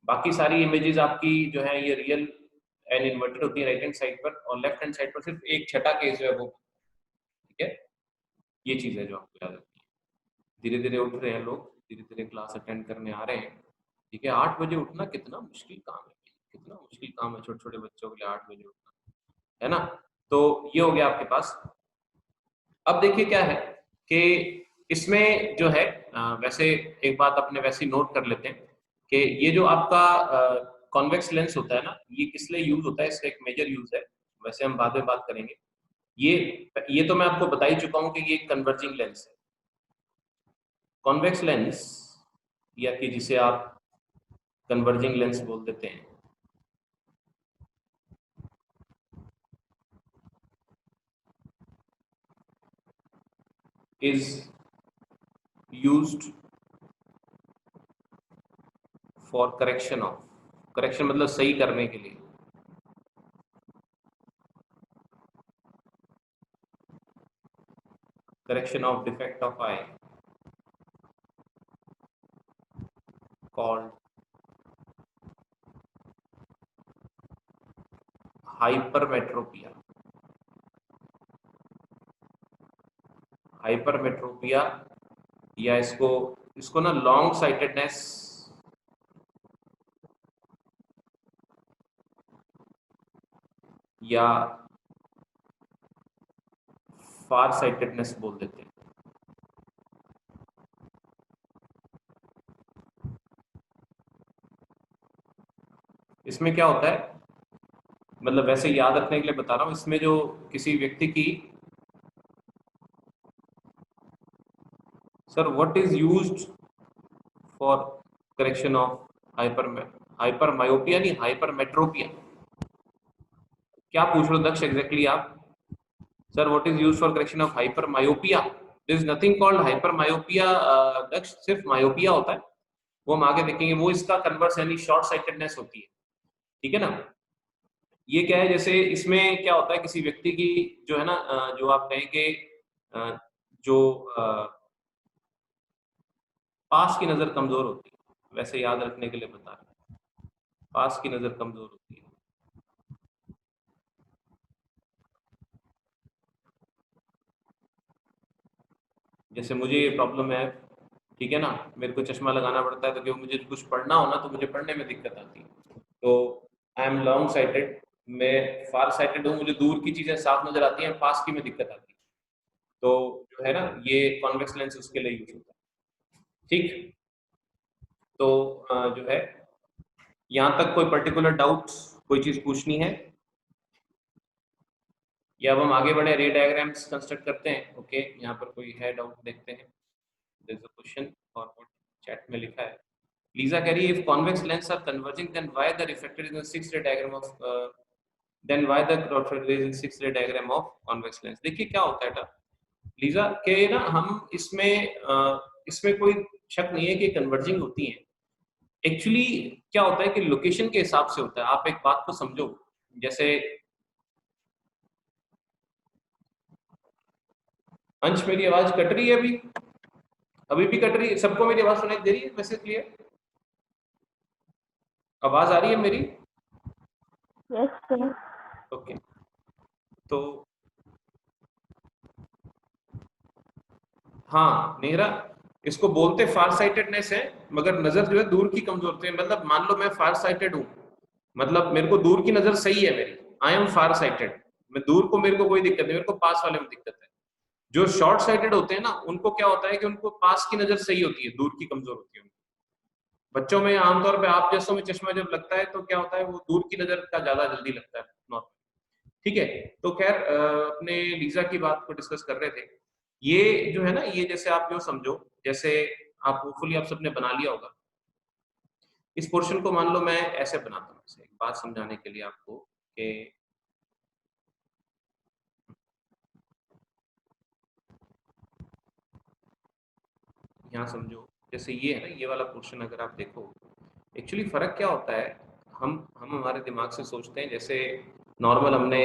बाकी सारी इमेजेस आपकी जो है ये रियल एंड इन्वर्टेड होती है राइट हैंड साइड पर, और लेफ्ट हैंड साइड पर सिर्फ एक छठा केस जो है वो। ठीक है, ये चीज है जो आपको याद रखनी है। धीरे धीरे उठ रहे हैं लोग, धीरे धीरे क्लास अटेंड करने आ रहे हैं। ठीक है, 8 बजे उठना कितना मुश्किल काम है, कितना मुश्किल काम है छोटे छोटे बच्चों के लिए 8 बजे उठना, है ना। तो ये हो गया आपके पास। अब देखिए क्या है कि इसमें जो है वैसे एक बात अपने वैसे ही नोट कर लेते हैं कि ये जो आपका कॉन्वेक्स लेंस होता है ना, ये किस लिए यूज होता है, इसका एक मेजर यूज है, वैसे हम बाद में बात करेंगे। ये तो मैं आपको बता ही चुका हूं कि ये कन्वर्जिंग लेंस है। कॉन्वेक्स लेंस, या कि जिसे आप कन्वर्जिंग लेंस बोल देते हैं, is used for correction of, correction मतलब सही करने के लिए, correction of defect of I called hypermetropia. Hypermetropia, या इसको इसको ना लॉन्ग साइटेडनेस या फार साइटेडनेस बोल देते हैं। इसमें क्या होता है, मतलब वैसे याद रखने के लिए बता रहा हूं, इसमें जो किसी व्यक्ति की, sir what is used for correction of hyper myopia, नहीं हाइपरमेट्रोपिया, क्या पूछ रहे हो दक्ष एग्जैक्टली आप? Sir what is used for correction of hyper myopia? There is nothing called hyper myopia Daksh, सिर्फ मायोपिया होता है, वो हम आगे देखेंगे, वो इसका कन्वर्स यानी शॉर्ट साइटेडनेस होती है। ठीक है ना। ये क्या है, जैसे इसमें क्या होता है किसी व्यक्ति की जो है ना जो आप कहें कि जो पास की नजर कमजोर होती है, वैसे याद रखने के लिए बता रहे हैं, पास की नजर कमजोर होती है। जैसे मुझे ये प्रॉब्लम है, ठीक है ना, मेरे को चश्मा लगाना पड़ता है तो क्यों, मुझे कुछ पढ़ना हो ना तो मुझे पढ़ने में दिक्कत आती है, तो आई एम लॉन्ग साइटेड, मैं फार साइटेड हूँ, मुझे दूर की चीजें साफ नजर आती हैं, पास की में दिक्कत आती है, तो जो है ना ये कॉन्वेक्स लेंस उसके लिए यूज होता है। ठीक, तो जो है यहाँ तक कोई पर्टिकुलर डाउट, कोई चीज पूछनी है, या अब हम आगे बढ़े रे डायग्राम्स कंस्ट्रक्ट करते हैं। ओके, यहाँ पर कोई है डाउट, देखते हैं। देयर इज अ क्वेश्चन और चैट में लिखा है, लीजा कह रही है, if convex lenses are converging then why the refracted is in 6-ray diagram of then why the refracted is in 6-ray diagram of convex lens। देखिए क्या होता है लीजा के ना, हम इसमें कोई शक नहीं है कि कन्वर्जिंग होती है। एक्चुअली क्या होता है कि लोकेशन के हिसाब से होता है, आप एक बात को समझो, जैसे अंश मेरी आवाज कट रही है अभी? अभी भी कट रही है? सबको मेरी आवाज सुनाई दे रही है वैसे क्लियर? आवाज आ रही है मेरी? Yes sir. ओके, तो हाँ नेहरा, इसको बोलते फार साइटेडनेस है, मगर नजर जो है दूर की कमजोर है। मतलब मान लो मैं फार साइटेड हूँ, मतलब मेरे को दूर की नजर सही है मेरी, आई एम फार साइटेड, मैं दूर को मेरे को कोई दिक्कत नहीं, मेरे को पास वाले में दिक्कत है। जो शॉर्ट साइटेड होते हैं ना, उनको क्या होता है कि उनको पास की नजर सही होती है, दूर की कमजोर होती है। बच्चों में आमतौर पे आप जैसों में चश्मा जब लगता है तो क्या होता है, वो दूर की नजर का ज्यादा जल्दी लगता है नॉर्मल। ठीक है, तो खैर अपने लीजा की बात को डिस्कस कर रहे थे। ये जो है ना, ये जैसे आप जो समझो, जैसे आप होपफुली आप सबने बना लिया होगा, इस पोर्शन को मान लो मैं ऐसे बनाता हूँ, जैसे एक बात समझाने के लिए आपको कि यहाँ समझो, जैसे ये है ना, ये वाला पोर्शन अगर आप देखो, एक्चुअली फर्क क्या होता है, हम हमारे दिमाग से सोचते हैं जैसे नॉर्मल हमने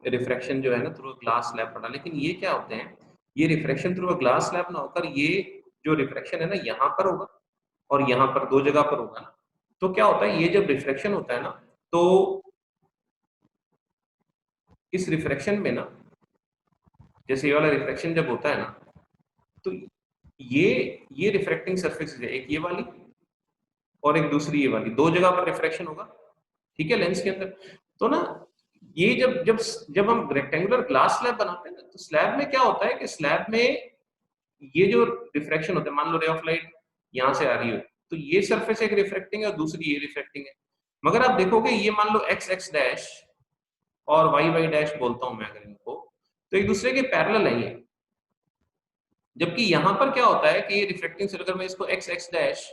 रिफ्रैक्शन जो है ना थ्रू ग्लास स्लैब पढ़ा, लेकिन ये क्या होते हैं, ये रिफ्रैक्शन थ्रू ग्लास स्लैब ना होकर ये जो रिफ्रैक्शन है ना यहाँ पर होगा और यहाँ पर, दो जगह पर होगा ना। तो क्या होता है, ये जब रिफ्रैक्शन होता है ना, तो इस रिफ्रैक्शन में ना, जैसे ये वाला रिफ्रैक्शन जब होता है ना, तो ये रिफ्रैक्टिंग सर्फेस है, एक ये वाली और एक दूसरी ये वाली, दो जगह पर रिफ्रैक्शन होगा। ठीक है, लेंस के अंदर। तो ना ये जब जब जब हम रेक्टेंगुलर ग्लास स्लैब बनाते हैं ना, तो स्लैब में क्या होता है कि स्लैब में ये जो रिफ्रैक्शन होता है, मान लो रे ऑफ लाइट यहाँ से आ रही हो, तो ये सरफेस एक रिफ्रैक्टिंग है और दूसरी ये रिफ्रैक्टिंग है। मगर आप देखोगे ये मान लो एक्स एक्स डैश और वाई वाई डैश बोलता हूं मैं अगर इनको, तो एक दूसरे के पैरेलल है ये। जबकि यहां पर क्या होता है कि ये रिफ्लेक्टिंग से, अगर मैं इसको एक्स एक्स डैश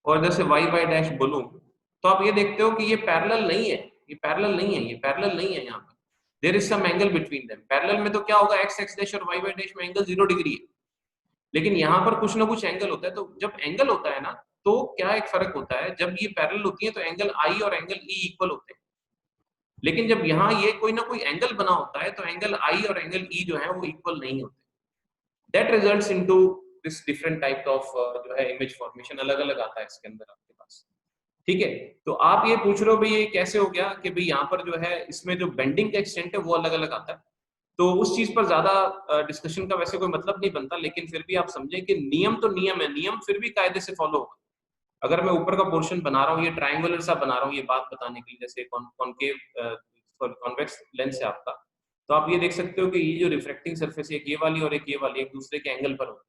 और इधर से वाई वाई डैश बोलूं, तो आप ये देखते हो कि ये पैरेलल नहीं है, ये पैरेलल नहीं है, ये पैरेलल नहीं है। यहाँ पर there is some angle between them. Parallel में तो क्या होगा, एक्स एक्स डैश और वाई वाई डैश में एंगल 0 डिग्री है, लेकिन यहाँ पर कुछ ना कुछ एंगल होता है। तो जब एंगल होता है ना, तो क्या एक फर्क होता है, जब ये पैरेलल होती है तो एंगल आई और एंगल ई इक्वल होते हैं, लेकिन जब यहाँ ये कोई ना कोई एंगल बना होता है तो एंगल आई और एंगल ई जो है वो इक्वल नहीं होते। That results into this different type of जो है इमेज फॉर्मेशन, अलग अलग आता है इसके अंदर आपके पास। ठीक है, तो आप ये पूछ रहे हो भाई ये कैसे हो गया कि भाई यहाँ पर जो है इसमें जो बेंडिंग का एक्सटेंट है वो अलग अलग आता है। तो उस चीज पर ज्यादा डिस्कशन का वैसे कोई मतलब नहीं बनता, लेकिन फिर भी आप समझें कि नियम तो नियम है, नियम फिर भी कायदे से फॉलो होगा। अगर मैं ऊपर का पोर्शन बना रहा हूँ, ये ट्रायंगुलर सा बना रहा हूँ, ये बात बताने के लिए, जैसे कॉनकेव कॉन्वेक्स लेंस है आपका, तो आप ये देख सकते हो कि ये जो रिफ्रैक्टिंग सरफेस है, एक ये वाली और एक ये वाली, एक दूसरे के एंगल पर होती है।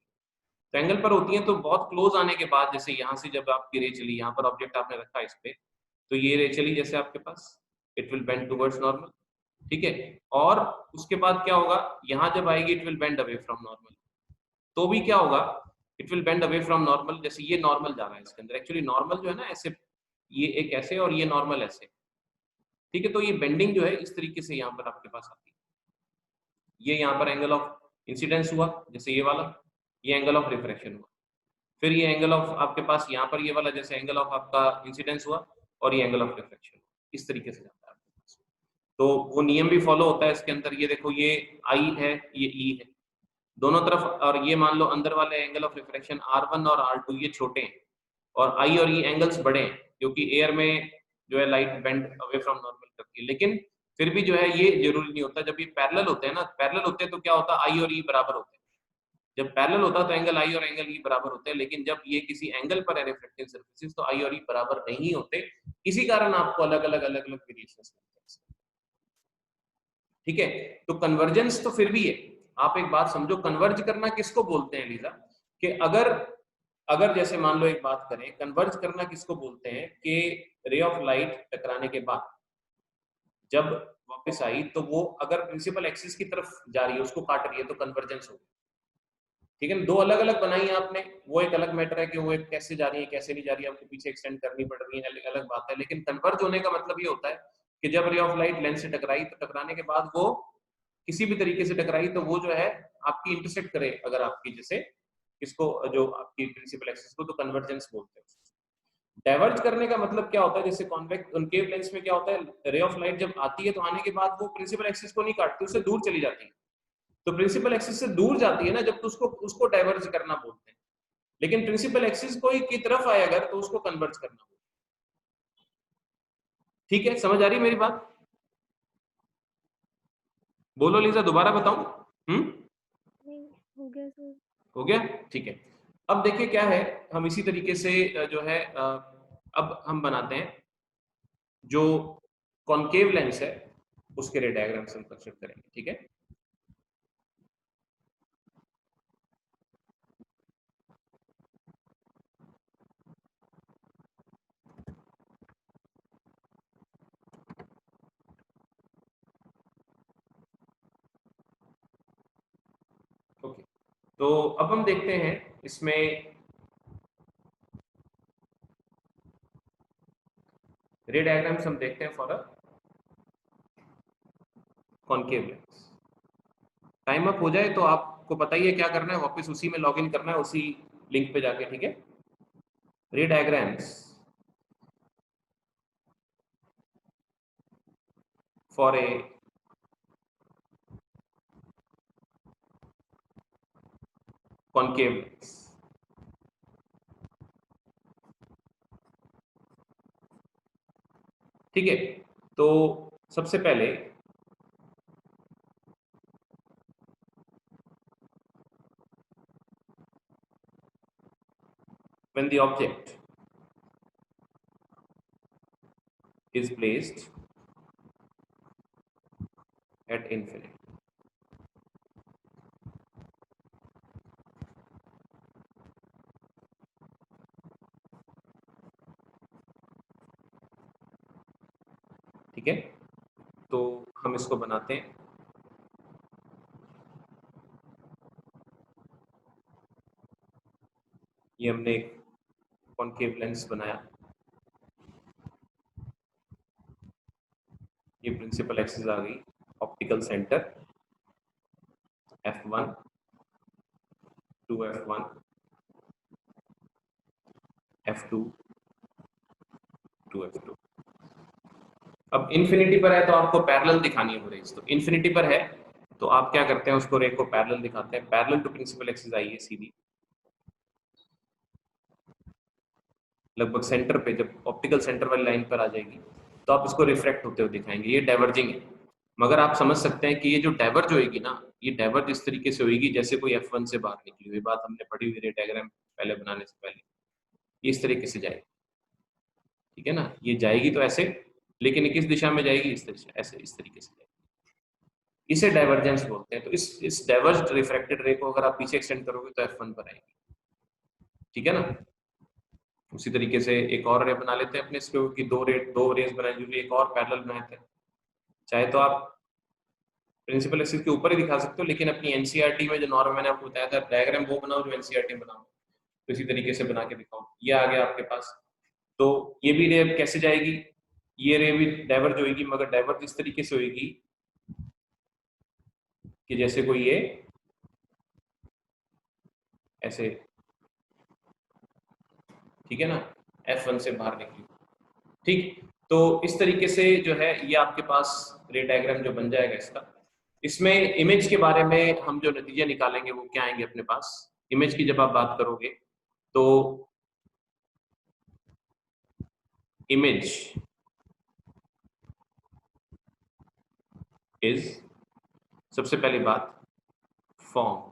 तो एंगल पर होती है तो बहुत क्लोज आने के बाद, जैसे यहाँ से जब आपकी रे चली, यहाँ पर ऑब्जेक्ट आपने रखा इस पे, तो ये रे चली जैसे आपके पास, it will bend towards normal. ठीक है, और उसके बाद क्या होगा, यहाँ जब आएगी it will bend away from normal. तो भी क्या होगा, it will bend away from normal. जैसे ये नॉर्मल जा रहा है इसके अंदर, एक्चुअली नॉर्मल जो है ना ऐसे, ये एक ऐसे और ये नॉर्मल ऐसे। ठीक है, तो ये बेंडिंग जो है इस तरीके से यहाँ पर आपके पास आती है। ये यहाँ पर एंगल ऑफ इंसिडेंस हुआ, जैसे ये वाला, ये एंगल ऑफ रिफ्रैक्शन हुआ। फिर ये एंगल ऑफ आपके पास यहाँ पर ये वाला, जैसे एंगल ऑफ आपका इंसिडेंस हुआ, और ये एंगल ऑफ रिफ्लेक्शन, इस तरीके से जाता है आपके पास। तो वो नियम भी फॉलो होता है इसके अंदर। ये देखो, ये आई है, ये ई है, दोनों तरफ। और ये मान लो अंदर वाले एंगल ऑफ रिफ्रैक्शन R1 और R2 ये छोटे हैं, और आई और ई एंगल्स बड़े हैं, क्योंकि एयर में जो है light bend away from normal करती है। लेकिन फिर भी जो है ये जरूरी नहीं होता। जब ये पैरेलल होते हैं ना, पैरेलल होते हैं तो क्या होता है, आई और ई बराबर होते हैं। जब पैरेलल होता है तो एंगल आई और एंगल ई बराबर होते हैं, लेकिन जब ये किसी एंगल पर है रिफ्लेक्टिंग सर्फेसिस, तो आई और ई बराबर नहीं होते। इसी कारण आपको अलग अलग वेरिएशंस मिलते हैं। ठीक है, तो कन्वर्जेंस तो फिर भी है। आप एक बात समझो, कन्वर्ज करना किसको बोलते हैं लीजा, कि अगर अगर जैसे मान लो एक बात करें, कन्वर्ज करना किसको बोलते हैं कि रे ऑफ लाइट टकराने के बाद जब वापस आई, तो वो अगर प्रिंसिपल एक्सिस की तरफ जा रही है, उसको काट रही है, तो कन्वर्जेंस होगी। ठीक है, दो अलग अलग बनाई है आपने, वो एक अलग मैटर है कि वो एक कैसे जा रही है कैसे नहीं जा रही है, आपको पीछे एक्सटेंड करनी पड़ रही है, अलग बात है। लेकिन कन्वर्ज होने का मतलब ये होता है कि जब रे ऑफ लाइट लेंस से टकराई, तो टकराने के बाद वो किसी भी तरीके से टकराई, तो वो जो है आपकी इंटरसेक्ट करे, अगर आपकी जैसे इसको, जो आपकी प्रिंसिपल एक्सिस को, तो कन्वर्जेंस बोलते हैं। डाइवर्ज करने का मतलब क्या होता है, जैसे कॉन्वेक्स कॉनकेव लेंस में क्या होता है, रे ऑफ लाइट जब आती है तो आने के बाद वो प्रिंसिपल एक्सिस को नहीं काटती, उससे दूर चली जाती है। तो प्रिंसिपल एक्सिस से दूर जाती है ना जब, तो उसको उसको डाइवर्ज करना बोलते हैं। लेकिन प्रिंसिपल एक्सिस कोई की तरफ आए अगर, तो उसको कन्वर्ज करना बोलते हैं। ठीक है, समझ आ रही मेरी बात? बोलो लीजा, दोबारा बताऊं? नहीं, हो गया सर। हो गया, ठीक है। अब देखिए क्या है, हम इसी तरीके से जो है अब हम बनाते हैं जो कॉनकेव लेंस है उसके रे डायग्राम्स हम कंस्ट्रक्ट करेंगे, ठीक है। ओके, तो अब हम देखते हैं इसमें रे डायग्राम्स हम देखते हैं for a concave lens. Time up हो जाए तो आपको पता ही है क्या करना है, वापस उसी में लॉग इन करना है, उसी लिंक पे जाके, ठीक है। रे diagrams for a concave lens. ठीक है, तो सबसे पहले when the object is placed at infinity, ठीक है, तो हम इसको बनाते हैं। ये हमने एक कॉनकेव लेंस बनाया, ये प्रिंसिपल एक्सिस आ गई, optical centre f1 to f1 f2 to f2। अब इन्फिनिटी पर है तो आपको पैरेलल दिखानी है वो रेस, तो इन्फिनिटी पर है तो आप क्या करते हैं, उसको रे को पैरेलल दिखाते हैं। पैरेलल टू प्रिंसिपल एक्सिस आई है सीधी, लगभग सेंटर पे, जब ऑप्टिकल सेंटर वाली लाइन पर आ जाएगी तो आप इसको रिफ्रैक्ट होते हुए दिखाएंगे, ये डाइवर्जिंग है। मगर आप समझ सकते हैं कि ये जो डाइवर्ज होएगी ना, ये डाइवर्ज इस तरीके से होएगी जैसे कोई f1 से बाहर निकली हुई, बात हमने पढ़ी हुई रे डायग्राम पहले बनाने से पहले, ये इस तरीके से जाएगी, ठीक है ना। ये जाएगी तो ऐसे, लेकिन ये किस दिशा में जाएगी, इस दिशा, ऐसे इस तरीके से जाएगी, इसे डाइवर्जेंस बोलते हैं। तो इस डाइवर्ज रिफ्रैक्टेड रे को अगर आप पीछे एक्सटेंड करोगे तो f1 पर आएगी, ठीक है ना। उसी तरीके से एक और रे बना लेते हैं अपने इसके, कि दो रेस बनाए जो एक और पैरेलल बनाए थे। चाहे तो आप प्रिंसिपल एक्सिस के ऊपर ही दिखा सकते हो, लेकिन अपनी एनसीईआरटी में जो नॉर्म मैंने आपको बताया था, डायग्राम वो बनाओ जो एनसीईआरटी में बनाओ, तो इसी तरीके से बना के दिखाओ। ये आ गया आपके पास। तो ये भी रे कैसे जाएगी, ये रे भी डाइवर्ज होगी, मगर डाइवर्ज इस तरीके से होगी कि जैसे कोई ये ऐसे, ठीक है ना, f1 से बाहर निकली, ठीक। तो इस तरीके से जो है ये आपके पास रे डायग्राम जो बन जाएगा इसका। इसमें इमेज के बारे में हम जो नतीजे निकालेंगे वो क्या आएंगे अपने पास। इमेज की जब आप बात करोगे तो इमेज इज, सबसे पहली बात, फॉर्म